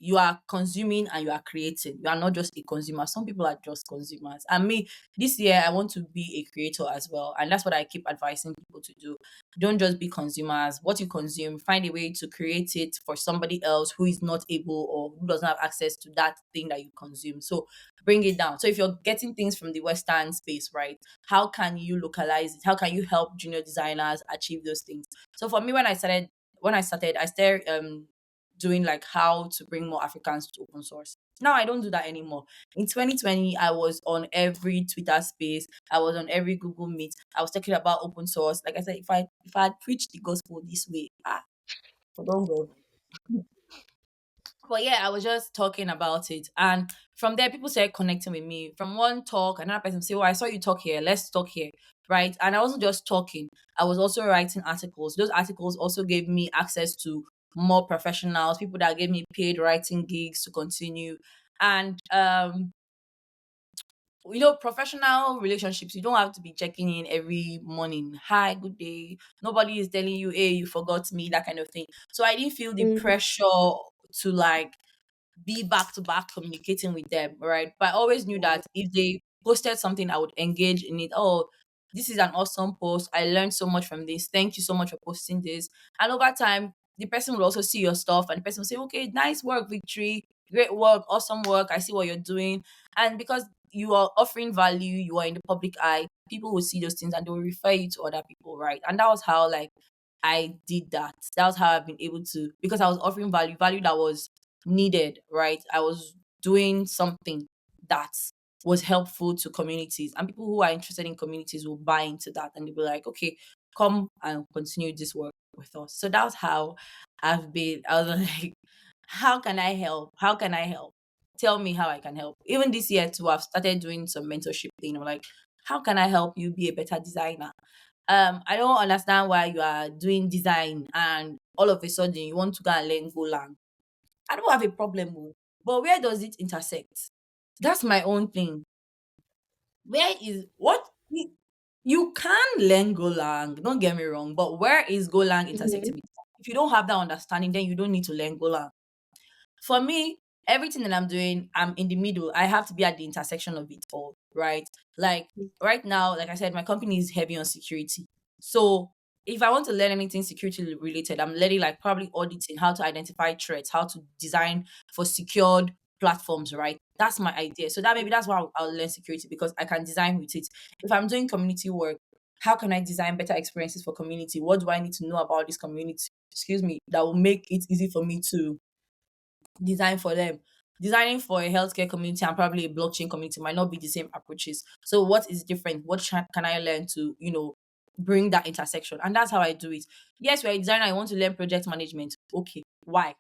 you are consuming and you are creating. You are not just a consumer. Some people are just consumers. And me, this year, I want to be a creator as well. And that's what I keep advising people to do. Don't just be consumers. What you consume, find a way to create it for somebody else who is not able or who doesn't have access to that thing that you consume. So bring it down. So if you're getting things from the Western space, right? How can you localize it? How can you help junior designers achieve those things? So for me, I started doing like how to bring more Africans to open source. Now I don't do that anymore. In 2020, I was on every Twitter space. I was on every Google Meet. I was talking about open source. Like I said, if I had preached the gospel this way, don't go. But yeah, I was just talking about it, and from there, people started connecting with me. From one talk, another person say, "Oh, I saw you talk here. Let's talk here." right? And I wasn't just talking, I was also writing articles. Those articles also gave me access to more professionals, people that gave me paid writing gigs to continue. And professional relationships, you don't have to be checking in every morning. Hi, good day. Nobody is telling you, hey, you forgot me, that kind of thing. So I didn't feel the Mm-hmm. pressure to like be back to back communicating with them, right? But I always knew that if they posted something, I would engage in it. Oh, this is an awesome post. I learned so much from this. Thank you so much for posting this. And over time, the person will also see your stuff and the person will say, okay, nice work, Victory. Great work, awesome work. I see what you're doing. And because you are offering value, you are in the public eye, people will see those things and they will refer you to other people, right? And that was how like I did that. That was how I've been able to, because I was offering value that was needed, right? I was doing something that was helpful to communities, and people who are interested in communities will buy into that and they'll be like, okay, come and continue this work with us. So that's how I was like, how can I help? How can I help? Tell me how I can help. Even this year too, I've started doing some mentorship thing. I'm like, how can I help you be a better designer? I don't understand why you are doing design and all of a sudden you want to go and learn Golang. I don't have a problem, oh, but where does it intersect? That's my own thing. Where is what you can learn Golang, don't get me wrong, but where is Golang Mm-hmm. intersecting with that? If you don't have that understanding, then you don't need to learn Golang. For me, everything that I'm doing, I'm in the middle. I have to be at the intersection of it all, right? Like right now, like I said, my company is heavy on security. So if I want to learn anything security related, I'm learning like probably auditing, how to identify threats, how to design for secured platforms, right? That's my idea. So that maybe that's why I'll learn security because I can design with it. If I'm doing community work, how can I design better experiences for community? What do I need to know about this community? Excuse me, that will make it easy for me to design for them. Designing for a healthcare community and probably a blockchain community might not be the same approaches. So what is different? What can I learn to, bring that intersection? And that's how I do it. Yes, you're a designer, I want to learn project management. Okay. Why?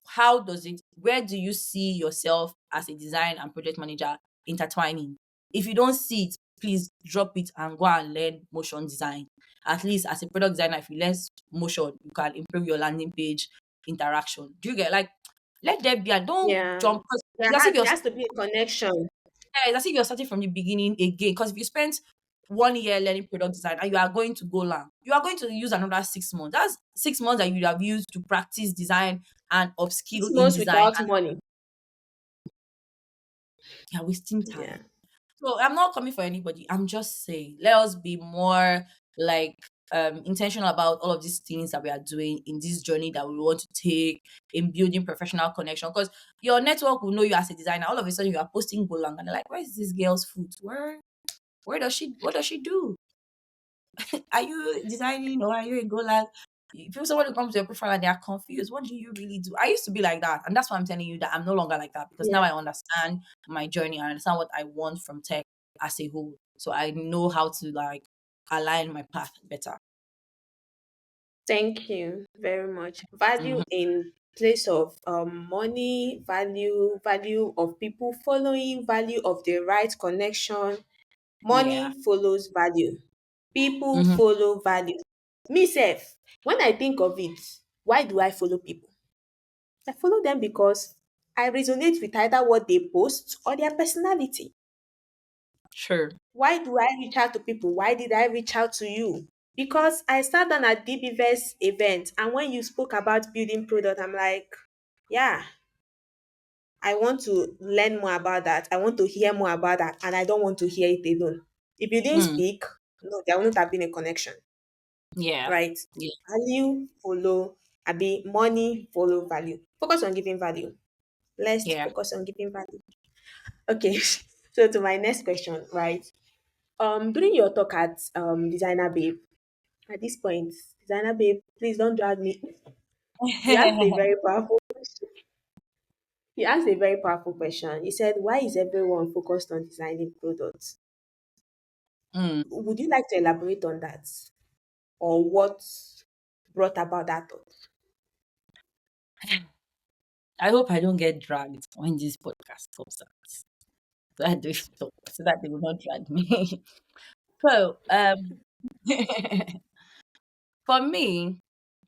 How does it, where do you see yourself as a design and project manager intertwining? If you don't see it, please drop it and go and learn motion design. At least as a product designer, if you learn motion, you can improve your landing page interaction. Do you get like let there be and don't Yeah. jump because There, it's as if there has to be a connection. it's as if you're starting from the beginning again. Because if you spent 1 year learning product design and you are going to go learn, you are going to use another 6 months. That's 6 months that you would have used to practice design and upskill Six in months design, without and money. you're wasting Yeah. time. So I'm not coming for anybody. I'm just saying, let us be more like intentional about all of these things that we are doing in this journey that we want to take in building professional connection. Because your network will know you as a designer. All of a sudden you are posting Golang and they're like, where is this girl's food? Where does she what does she do? Are you designing or are you a Golang? If someone who comes to your profile and they are confused, what do you really do? I used to be like that. And that's why I'm telling you that I'm no longer like that because now Yeah. I understand my journey. I understand what I want from tech as a whole. So I know how to like align my path better. Thank you very much. Mhm. Value in place of money, value of people following, value of the right connection. Yeah. Money follows value. People Hmm. follow value. Me self, when I think of it, why do I follow people? I follow them because I resonate with either what they post or their personality. Sure. Why do I reach out to people? Why did I reach out to you? Because I sat down at DBVS event and when you spoke about building product, I'm like, yeah, I want to learn more about that. I want to hear more about that. And I don't want to hear it alone. If you didn't Mm. speak, no, there wouldn't have been a connection, Yeah. right? Yeah. Value follow, abi money follow value. Focus on giving value. Let's Yeah. focus on giving value. Okay, so to my next question, right? During your talk at Designer Babe, at this point, Designer Babe, please don't drag me. You asked a very powerful you asked a very powerful question. You said, why is everyone focused on designing products? Mm. Would you like to elaborate on that? Or what brought about that thought? I hope I don't get dragged when this podcast comes out. So I do so that they will not drag me. So, for me,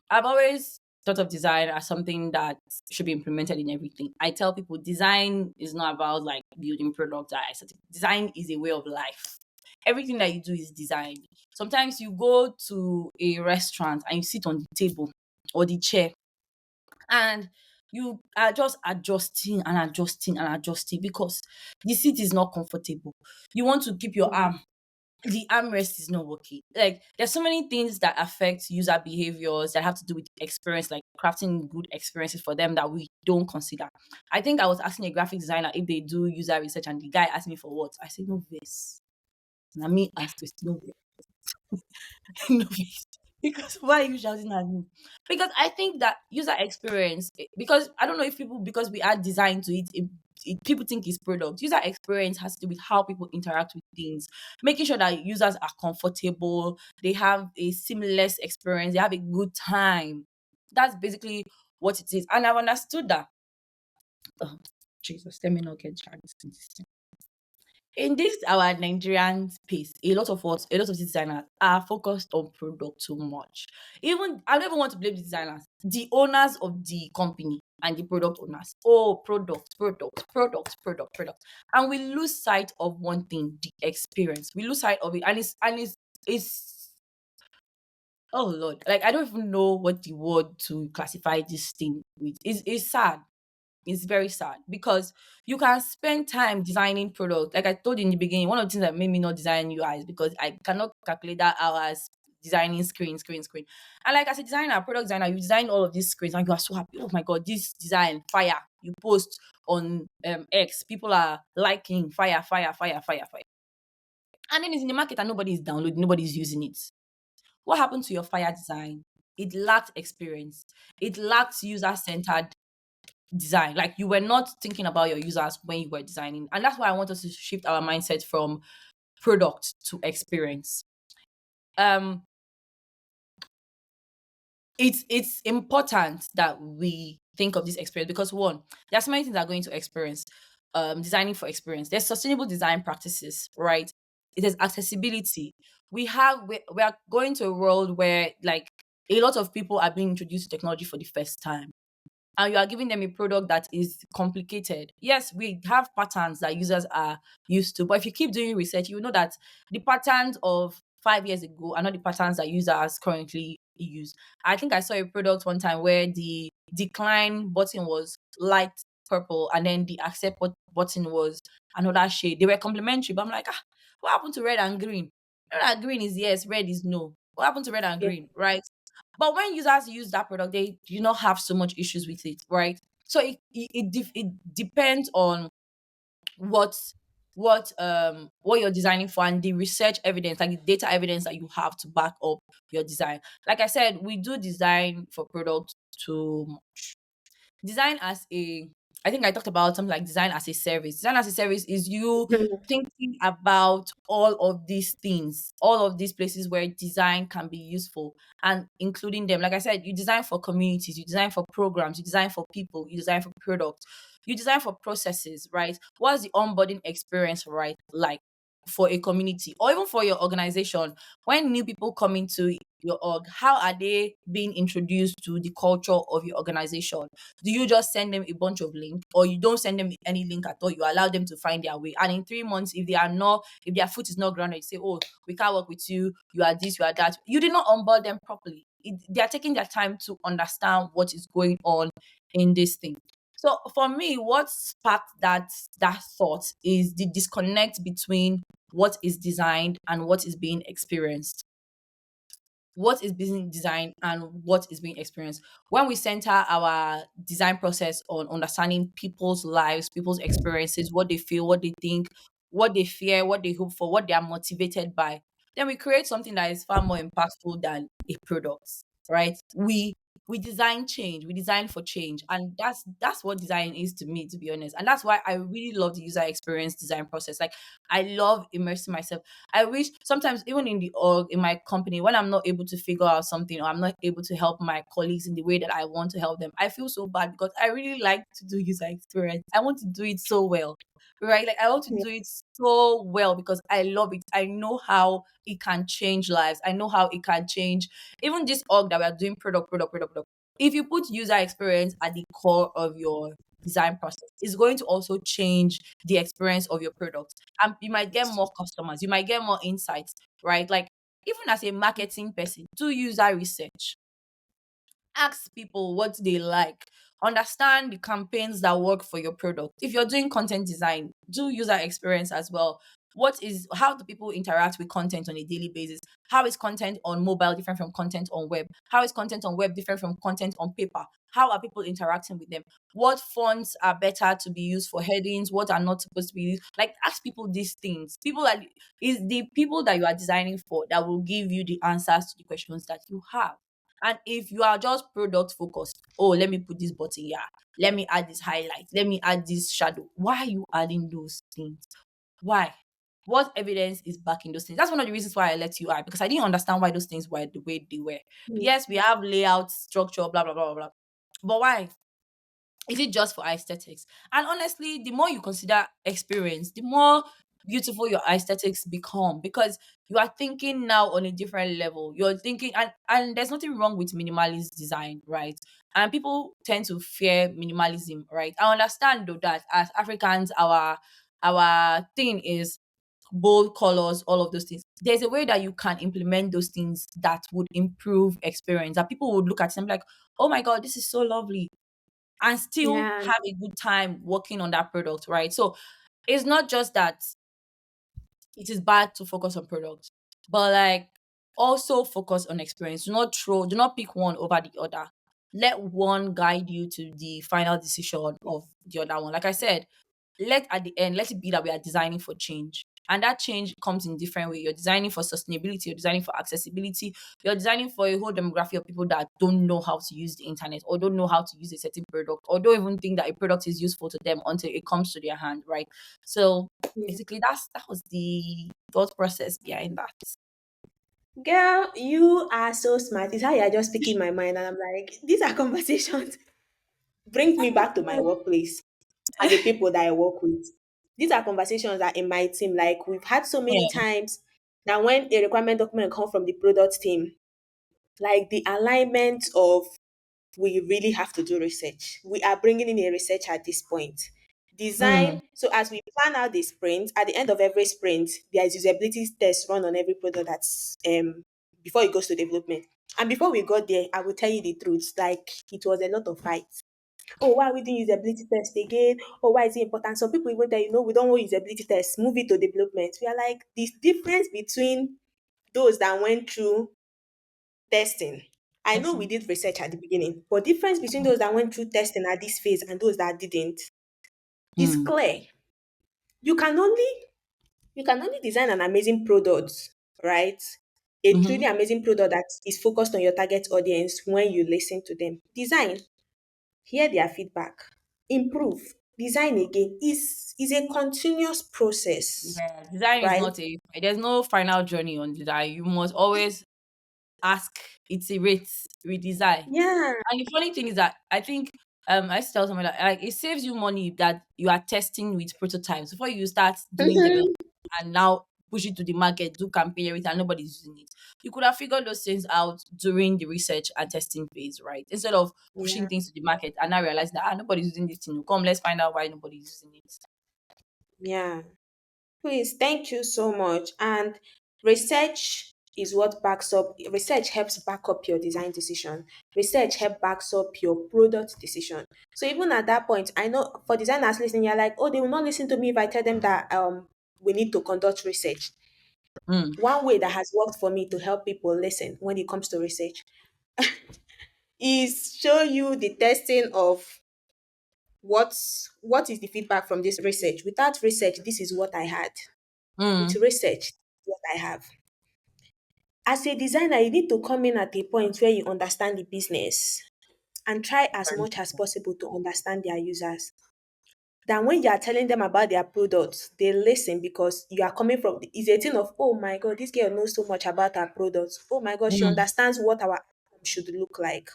I've always thought of design as something that should be implemented in everything. I tell people design is not about like building products or aesthetic. Design is a way of life. Everything that you do is design. Sometimes you go to a restaurant and you sit on the table or the chair and you are just adjusting and adjusting and adjusting because the seat is not comfortable. You want to keep your arm, the armrest is not working. Like there's so many things that affect user behaviors that have to do with experience, like crafting good experiences for them that we don't consider. I think I was asking a graphic designer if they do user research, and the guy asked me for what. I said no this. And I me asked this no no vex. Because why are you shouting at me? Because I think that user experience, because I don't know if people, because we add design to it, people think it's product. User experience has to do with how people interact with things, making sure that users are comfortable, they have a seamless experience, they have a good time. That's basically what it is. And I've understood that. Oh, Jesus, let me not get dragged into this thing. In this our Nigerian space, a lot of designers are focused on product too much. Even I don't even want to blame the designers, the owners of the company and the product owners. Oh, product. And we lose sight of one thing, the experience. We lose sight of it. And it's oh Lord. Like I don't even know what the word to classify this thing with. It's sad. It's very sad because you can spend time designing products. Like I told you in the beginning, one of the things that made me not design UI is because I cannot calculate that hours designing screen. And like as a designer, product designer, you design all of these screens and you are so happy. Oh my god, this design fire! You post on X, people are liking fire. And then it's in the market and nobody is downloading, nobody's using it. What happened to your fire design? It lacked experience. It lacked user centered design. Like you were not thinking about your users when you were designing. And that's why I want us to shift our mindset from product to experience. Um it's important that we think of this experience because one, there's so many things that are going to experience. Designing for experience. There's sustainable design practices, right? It is accessibility. We are going to a world where like a lot of people are being introduced to technology for the first time and you are giving them a product that is complicated. Yes, we have patterns that users are used to, but if you keep doing research, you will know that the patterns of 5 years ago are not the patterns that users currently use. I think I saw a product one time where the decline button was light purple and then the accept button was another shade. They were complementary, but I'm like, what happened to red and green? Red and green is yes, red is no. What happened to red and Yeah. green, right? But when users use that product, they do not have so much issues with it, right? So it depends on what what you're designing for and the research evidence, like the data evidence that you have to back up your design. Like I said, we do design for products to design as a I think I talked about something like design as a service. Design as a service is you thinking about all of these things, all of these places where design can be useful and including them. Like I said, you design for communities, you design for programs, you design for people, you design for products, you design for processes, right? What's the onboarding experience, right? Like for a community or even for your organization when new people come into your org, how are they being introduced to the culture of your organization? Do you just send them a bunch of link or you don't send them any link at all? You allow them to find their way. And in 3 months, if their foot is not grounded, you say, oh, we can't work with you. You are this, you are that. You did not onboard them properly. They are taking their time to understand what is going on in this thing. So for me, what sparked that thought is the disconnect between what is designed and what is being experienced, what is being designed and what is being experienced. When we center our design process on understanding people's lives, people's experiences, what they feel, what they think, what they fear, what they hope for, what they are motivated by, then we create something that is far more impactful than a product, right? We design change, we design for change, and that's what design is to me, to be honest. And that's why I really love the user experience design process. Like I love immersing myself. I wish sometimes even in the org in my company, when I'm not able to figure out something or I'm not able to help my colleagues in the way that I want to help them, I feel so bad because I really like to do user experience. I want to do it so well. right? Like I want to Yeah. do it so well because I love it. I know how it can change lives. I know how it can change even this org that we are doing product. If you put user experience at the core of your design process, it's going to also change the experience of your product. And you might get more customers, you might get more insights, right? Like even as a marketing person, do user research, ask people what they like, understand the campaigns that work for your product. If you're doing content design, do user experience as well. How do people interact with content on a daily basis? How is content on mobile different from content on web? How is content on web different from content on paper? How are people interacting with them? What fonts are better to be used for headings? What are not supposed to be used? Like ask people these things. People that is the people that you are designing for that will give you the answers to the questions that you have. And if you are just product focused, oh, let me put this button here, let me add this highlight, let me add this shadow. Why are you adding those things? Why? What evidence is backing those things? That's one of the reasons why I let you add because I didn't understand why those things were the way they were. Yes, we have layout, structure, blah, blah, blah, blah, blah. But why? Is it just for aesthetics? And honestly, the more you consider experience, the more beautiful your aesthetics become because you are thinking now on a different level. You're thinking, and there's nothing wrong with minimalist design, right? And people tend to fear minimalism, right? I understand though that as Africans, our thing is bold colors, all of those things. There's a way that you can implement those things that would improve experience. That people would look at them like, oh my god, this is so lovely and still Yeah. have a good time working on that product, right? So it's not just that it is bad to focus on product, but like also focus on experience. Do not pick one over the other. Let one guide you to the final decision of the other one. Like I said, let at the end, let it be that we are designing for change. And that change comes in different way. You're designing for sustainability, you're designing for accessibility, you're designing for a whole demographic of people that don't know how to use the internet or don't know how to use a certain product or don't even think that a product is useful to them until it comes to their hand, right? So Yeah. basically that was the thought process behind that. Girl, you are so smart. It's how you're just speaking my mind, and I'm like, these are conversations. Bring me back to my workplace and the people that I work with. These are conversations that in my team, like we've had so many Yeah. times that when a requirement document come from the product team, like the alignment of we really have to do research. We are bringing in a research at this point. Mm, Design. So as we plan out the sprint, at the end of every sprint, there is usability test run on every product that's before it goes to development. And before we got there, I will tell you the truth. Like it was a lot of fights. Oh, why are we doing usability test again? Oh, why is it important? Some people even tell you, no, we don't want usability test. Move it to development. We are like the difference between those that went through testing. I know we person. did research at the beginning, but difference between those that went through testing at this phase and those that didn't is Mm, clear. You can only you can only design an amazing product, right? A truly mm-hmm. amazing product that is focused on your target audience when you listen to them. Design, hear their feedback, improve, design again is a continuous process, Yeah, design is right? not a there's no final journey on design. You must always ask, iterate, redesign. Yeah. And the funny thing is that I think I used to tell someone that like it saves you money that you are testing with prototypes before you start doing development Mhm. and now push it to the market, do campaign, everything, and nobody's using it. You could have figured those things out during the research and testing phase, right? Instead of pushing Yeah. things to the market and now realize that nobody's using this thing. Come, let's find out why nobody's using it. Yeah. Please, thank you so much. And research is what backs up, research helps back up your design decision. Research help backs up your product decision. So even at that point, I know for designers listening, you're like, oh, they will not listen to me if I tell them that we need to conduct research. Mm, One way that has worked for me to help people listen when it comes to research is show you the testing of what is the feedback from this research. Without research, this is what I had. With mm, research, what I have. As a designer, you need to come in at a point where you understand the business and try as much as possible to understand their users. Then when you are telling them about their products, they listen because you are coming from it's a thing of, oh my god, this girl knows so much about our products. Oh my god, she mm. understands what our outcome should look like.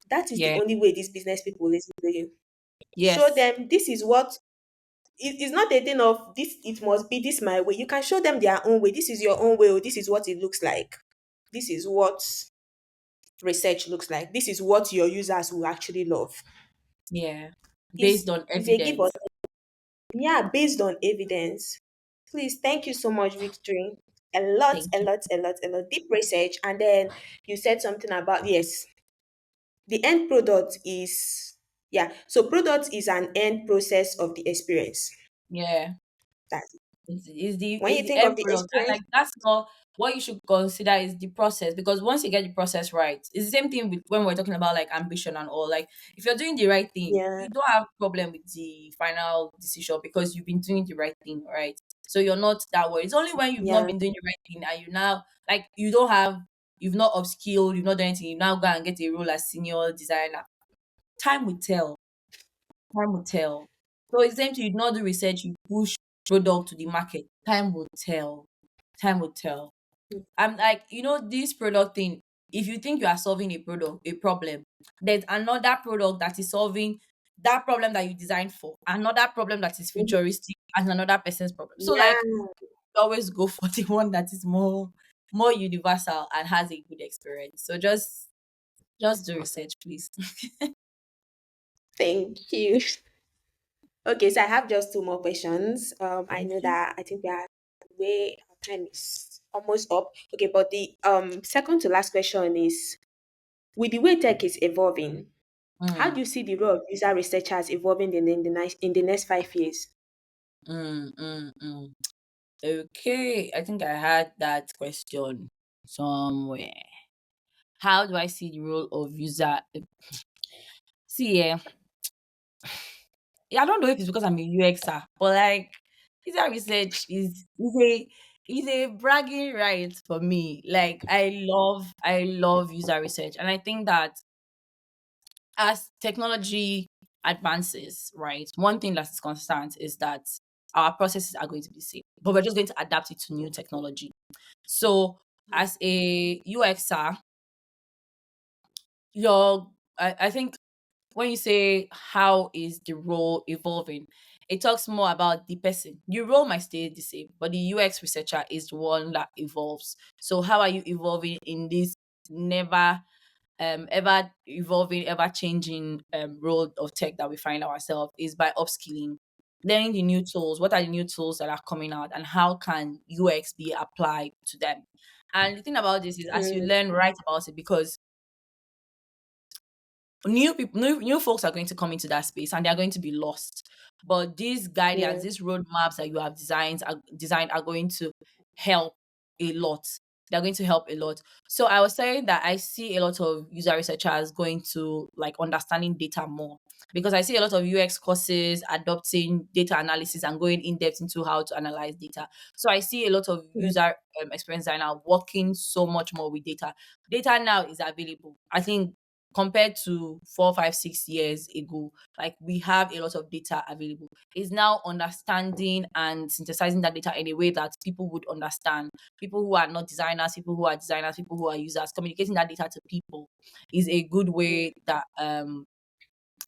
That is the Yeah. only way these business people listen to you. Show Yes. them this is what it's not a thing of this, it must be this my way. You can show them their own way. This is your own way, or this is what it looks like. This is what research looks like. This is what your users will actually love. Yeah. Based Is on is a give or evidence. yeah, based on evidence. Please, thank you so much, Victory. A lot, Thank a you. lot, a lot, a lot. Deep research, and then you said something about yes, the end product is yeah. So product is an end process of the experience. Yeah. That's when Is you the think end of the product, and experience. like that's not what you should consider is the process, because once you get the process right, it's the same thing with when we're talking about like ambition and all. Like if you're doing the right thing, Yeah, you don't have problem with the final decision because you've been doing the right thing, right? So you're not that worried. It's only when you've not yeah. been doing the right thing and you now like you don't have, you've not upskilled, you've not done anything, you now go and get a role as senior designer. Time will tell. Time will tell. So it's the same thing. You not do research, you push product to the market. Time will tell. Time will tell. I'm like, this product thing. If you think you are solving a problem, there's another product that is solving that problem that you designed for. Another problem that is Mhm. futuristic and another person's problem. So like Yeah, you always go for the one that is more universal and has a good experience. So just do research, please. thank you. Okay, so I have just two more questions. I know Okay. that I think we are way our time is almost up. Okay, but the second to last question is with the way tech is evolving, how do Mm, you see the role of user researchers evolving in the next 5 years? mm. Okay, I think I had that question somewhere. How do I see the role of user? See, I don't know if it's because I'm a UXer, but like user research is a bragging right for me. Like I love user research, and I think that as technology advances, right, one thing that is constant is that our processes are going to be the same, but we're just going to adapt it to new technology. So, as a UXer, I think when you say how is the role evolving, it talks more about the person. The role might stay the same, but the UX researcher is the one that evolves. So, how are you evolving in this never ever evolving, ever changing role of tech that we find ourselves is by upskilling, learning the new tools. What are the new tools that are coming out, and how can UX be applied to them? And the thing about this is, as you Mm, learn, write about it, because new people, new folks are going to come into that space and they are going to be lost. But these guidance, yeah. these roadmaps that you have designed are going to help a lot. They're going to help a lot. So I was saying that I see a lot of user researchers going to like understanding data more, because I see a lot of UX courses adopting data analysis and going in depth into how to analyze data. So I see a lot of Mm, user experience designer working so much more with data. Data now is available. I think compared to 4, 5, 6 years ago, like we have a lot of data available. It's now understanding and synthesizing that data in a way that people would understand. People who are not designers, people who are designers, people who are users, communicating that data to people is a good mm, way that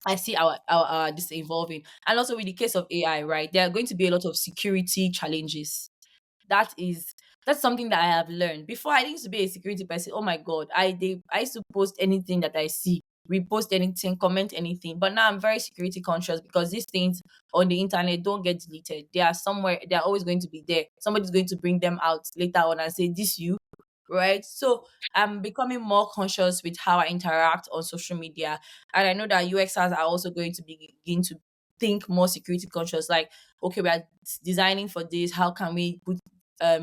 I see our this evolving. And also with the case of AI, right? There are going to be a lot of security challenges. That's something that I have learned. Before I used to be a security person. Oh my god, I used to post anything that I see, repost anything, comment anything. But now I'm very security conscious, because these things on the internet don't get deleted. They are somewhere. They are always going to be there. Somebody's going to bring them out later on and say, "This you." Right. So I'm becoming more conscious with how I interact on social media. And I know that UXers are also going to begin to think more security conscious. Like, okay, we are designing for this. How can we put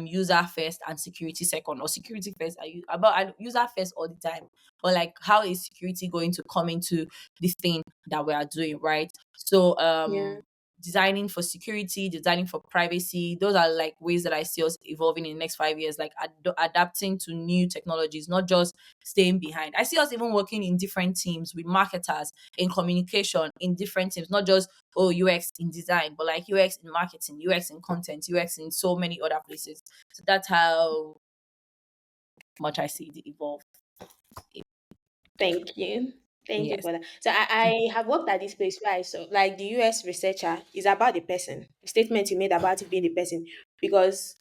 user first and security second, or security first? I user first all the time, but like, how is security going to come into this thing that we are doing, right? So yeah. designing for security, designing for privacy, those are like ways that I see us evolving in the next 5 years, like adapting to new technologies, not just staying behind. I see us even working in different teams with marketers, in communication, in different teams, not just UX in design, but like UX in marketing, UX in content, UX in so many other places. So that's how much I see it evolve. Thank you. Thank you Yes. for that. So I have worked at this place where I saw like the US researcher is about the person. The statement you made about it being the person because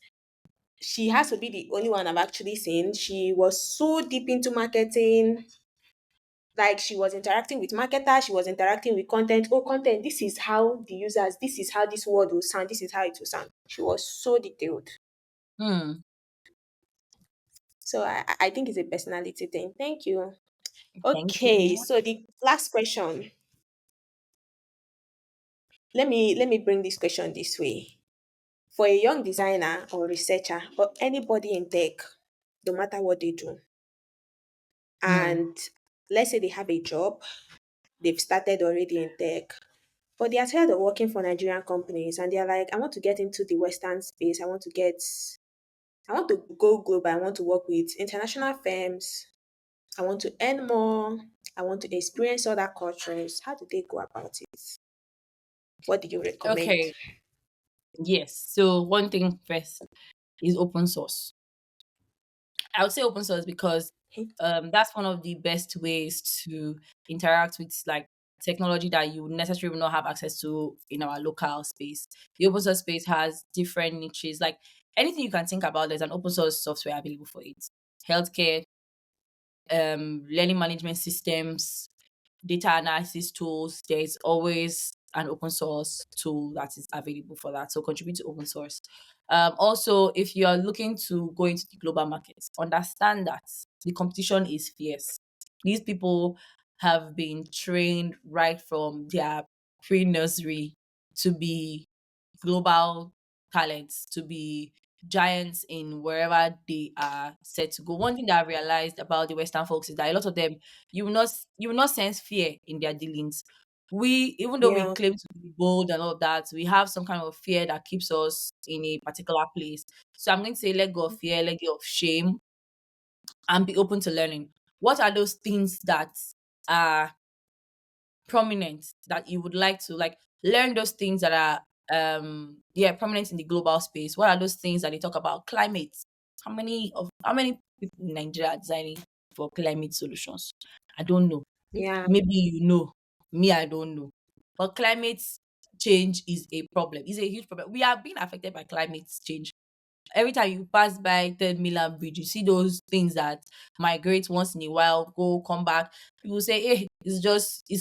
she has to be the only one I've actually seen. She was so deep into marketing, like she was interacting with marketers, she was interacting with content. Oh, content, this is how the users, this is how this word will sound, this is how it will sound. She was so detailed. Hmm. So I think it's a personality thing. Thank you. Thank you. Okay, so the last question. Let me bring this question this way. For a young designer or researcher or anybody in tech, no matter what they do, Hmm. and let's say they have a job, they've started already in tech, but they are tired of working for Nigerian companies and they're like, I want to get into the Western space. I want to go global. I want to work with international firms. I want to earn more. I want to experience other cultures. How do they go about it? What do you recommend? Okay. Yes. So one thing first is open source. I would say open source because that's one of the best ways to interact with like technology that you necessarily will not have access to in our local space. The open source space has different niches, like anything you can think about. There's an open source software available for it. Healthcare, learning management systems, data analysis tools, there's always an open source tool that is available for that. So contribute to open source. Also, if you are looking to go into the global markets, understand that the competition is fierce. These people have been trained right from their pre nursery to be global talents, to be giants in wherever they are set to go. One thing that I realized about the Western folks is that a lot of them, you will not sense fear in their dealings. We, even though we Yeah, claim to be bold and all of that, we have some kind of fear that keeps us in a particular place. So I'm going to say let go of fear, let go of shame, and be open to learning. What are those things that are prominent that you would like to like learn, those things that are prominent in the global space? What are those things that they talk about? Climate. How many people in Nigeria are designing for climate solutions? I don't know. yeah, Maybe you know. Me, I don't know. But climate change is a problem. It's a huge problem. We are being affected by climate change. Every time you pass by Third Milan Bridge, you see those things that migrate once in a while, go come back. People say, "Hey, it's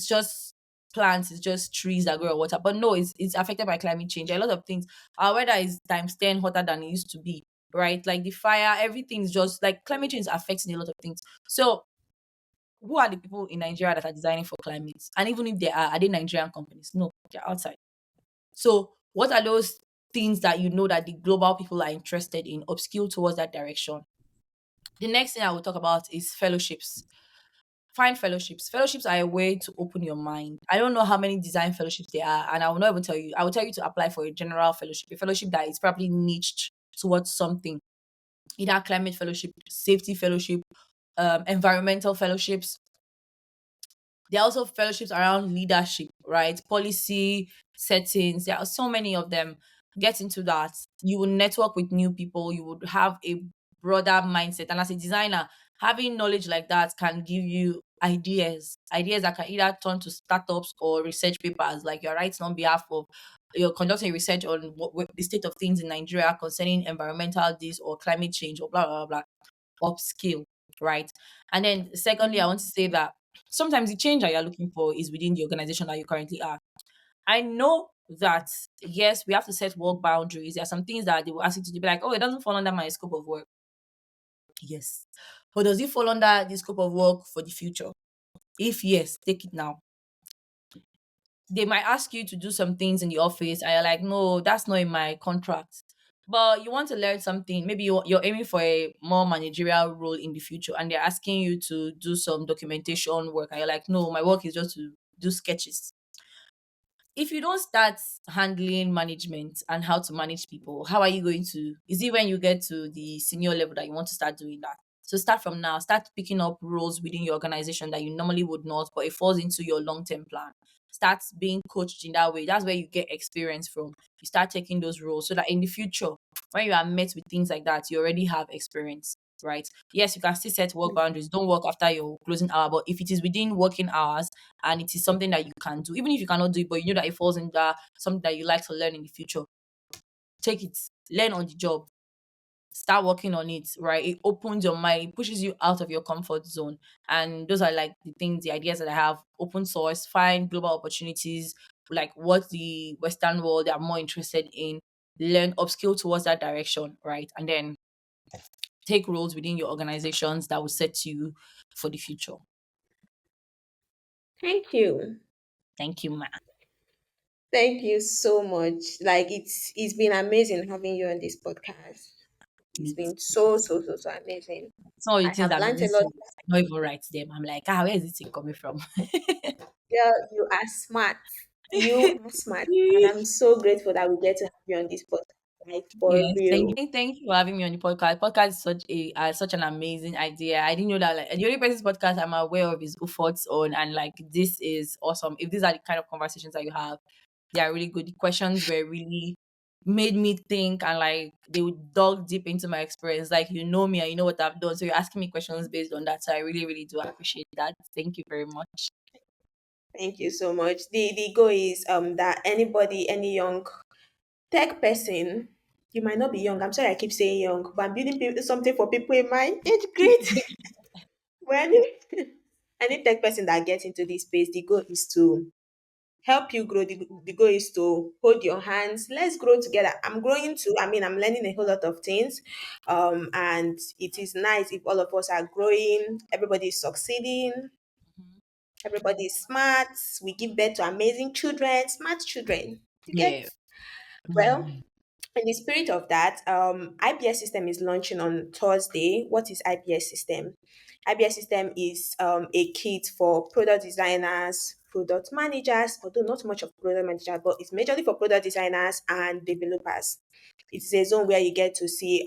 just plants, it's just trees that grow on water." But no, it's affected by climate change. A lot of things. Our weather is times 10 hotter than it used to be, right? Like the fire, everything's just like climate change is affecting a lot of things. So who are the people in Nigeria that are designing for climate? And even if are they Nigerian companies? No, they're outside. So, what are those things that you know that the global people are interested in? Upskill towards that direction. The next thing I will talk about is fellowships. Find fellowships. Fellowships are a way to open your mind. I don't know how many design fellowships there are, and I will not even tell you. I will tell you to apply for a general fellowship, a fellowship that is probably niched towards something. Either climate fellowship, safety fellowship, environmental fellowships. There are also fellowships around leadership, right? Policy settings. There are so many of them. Get into that. You will network with new people. You would have a broader mindset. And as a designer, having knowledge like that can give you ideas that can either turn to startups or research papers. Like you're writing on behalf of, you're conducting research on what the state of things in Nigeria concerning environmental this or climate change or blah blah blah upskill, right? And then secondly, I want to say that sometimes the change that you're looking for is within the organization that you currently are. I know that yes, we have to set work boundaries. There are some things that they will ask you to do, be like, oh, it doesn't fall under my scope of work. Yes. But does it fall under the scope of work for the future? If yes, take it now. They might ask you to do some things in the office and you're like, no, that's not in my contract. But you want to learn something, maybe you're aiming for a more managerial role in the future and they're asking you to do some documentation work and you're like, no, my work is just to do sketches. If you don't start handling management and how to manage people, how are you going to? Is it when you get to the senior level that you want to start doing that? So start from now. Start picking up roles within your organization that you normally would not, but it falls into your long term plan. Start being coached in that way. That's where you get experience from. You start taking those roles so that in the future, when you are met with things like that, you already have experience. right? Yes, you can still set work boundaries. Don't work after your closing hour, but if it is within working hours and it is something that you can do, even if you cannot do it, but you know that it falls into something that you like to learn in the future, take it, learn on the job, start working on it, right? It opens your mind, it pushes you out of your comfort zone. And those are like the things, the ideas that I have. Open source, find global opportunities, like what the Western world they are more interested in, learn, upskill towards that direction, right? And then take roles within your organizations that will set you for the future. Thank you. Thank you, ma. Thank you so much. Like it's been amazing having you on this podcast. It's Me been too. so amazing. Some of the I things have I'm learned beginning a lot. to not even write them. I'm like, where is this thing coming from? Girl, you are smart. You are smart. And I'm so grateful that we get to have you on this podcast. Like for Yes, real. thank you for having me on the podcast. Podcast is such an amazing idea. I didn't know that, like, the only person's podcast I'm aware of is Ufots on, and like this is awesome. If these are the kind of conversations that you have, they are really good. The questions were really made me think, and like they would dug deep into my experience. Like, you know me and you know what I've done, so you're asking me questions based on that. So I really do appreciate that. Thank you very much. Thank you so much. The goal is that anybody, any young tech person, you might not be young. I'm sorry I keep saying young, but I'm building something for people in my age grade. When any tech person that gets into this space, the goal is to help you grow. The goal is to hold your hands. Let's grow together. I'm growing too. I mean, I'm learning a whole lot of things. And it is nice if all of us are growing, everybody is succeeding, everybody is smart. We give birth to amazing children, smart children. You get Yeah. well. Mhm. In the spirit of that, IBS system is launching on Thursday. What is IBS system? IBS system is a kit for product designers, product managers, although not much of product manager, but it's majorly for product designers and developers. It's a zone where you get to see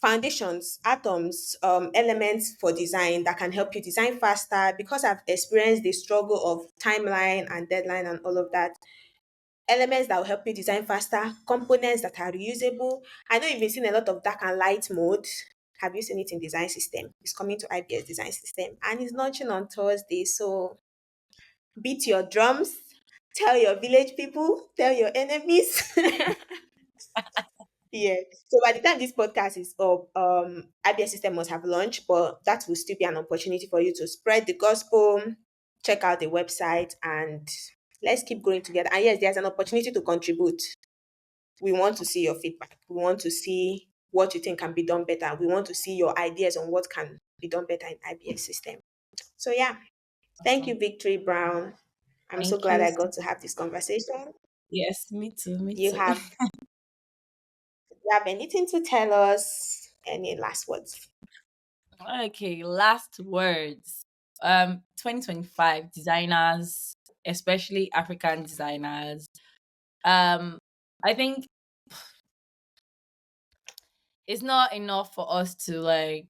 foundations, atoms, elements for design that can help you design faster. Because I've experienced the struggle of timeline and deadline and all of that, elements that will help you design faster, components that are reusable. I know you've been seeing a lot of dark and light mode. Have you seen it in design system? It's coming to IBS design system and it's launching on Thursday. So beat your drums, tell your village people, tell your enemies. Yeah. So by the time this podcast is up, IBS system must have launched, but that will still be an opportunity for you to spread the gospel, check out the website, and let's keep going together. And yes, there's an opportunity to contribute. We want to see your feedback. We want to see what you think can be done better. We want to see your ideas on what can be done better in IBS system. So yeah, thank you, Awesome. Victory Brown. I'm so Thank glad you. I got to have this conversation. Yes, me too. Me You too. have you have anything to tell us? Any last words? Okay, last words. 2025 designers, especially African designers. Um, I think it's not enough for us to like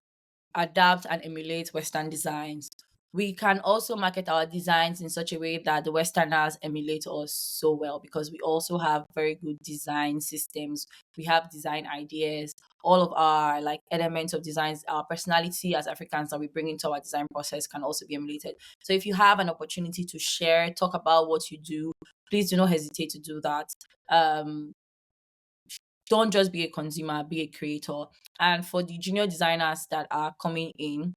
adapt and emulate Western designs. We can also market our designs in such a way that the Westerners emulate us so well, because we also have very good design systems. We have design ideas. All of our like elements of designs, our personality as Africans that we bring into our design process can also be emulated. So if you have an opportunity to share, talk about what you do, please do not hesitate to do that. Um, don't just be a consumer, be a creator. And for the junior designers that are coming in,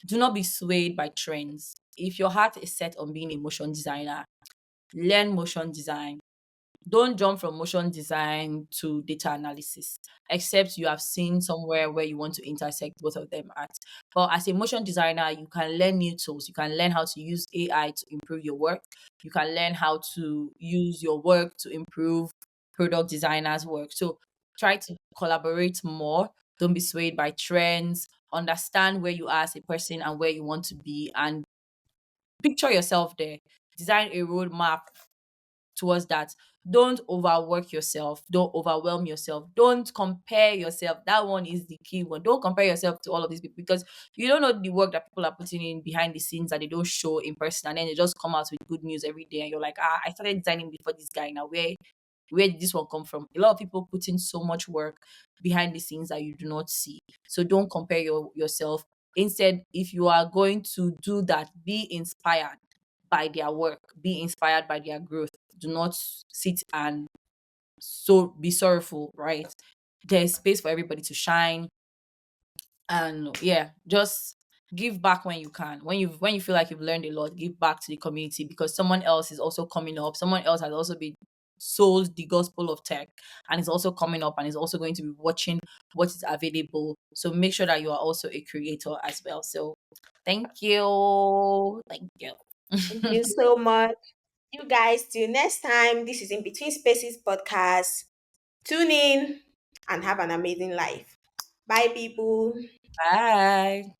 do not be swayed by trends. If your heart is set on being a motion designer, learn motion design. Don't jump from motion design to data analysis, except you have seen somewhere where you want to intersect both of them at. But as a motion designer, you can learn new tools. You can learn how to use AI to improve your work. You can learn how to use your work to improve product designers' work. So try to collaborate more. Don't be swayed by trends. Understand where you are as a person and where you want to be, and picture yourself there. Design a roadmap towards that. Don't overwork yourself. Don't overwhelm yourself. Don't compare yourself. That one is the key one. Don't compare yourself to all of these people, because you don't know the work that people are putting in behind the scenes that they don't show in person, and then they just come out with good news every day and you're like, I started designing before this guy. Now where did this one come from? A lot of people put in so much work behind the scenes that you do not see. So don't compare yourself. Instead, if you are going to do that, be inspired by their work, be inspired by their growth. Do not sit and be sorrowful, right? There's space for everybody to shine. And yeah, just give back when you can. When you feel like you've learned a lot, give back to the community, because someone else is also coming up. Someone else has also been sold the gospel of tech and is also coming up and is also going to be watching what is available. So make sure that you are also a creator as well. So thank you. Thank you. Thank you so much. You guys, till next time. This is In Between Spaces podcast. Tune in and have an amazing life. Bye, people. Bye.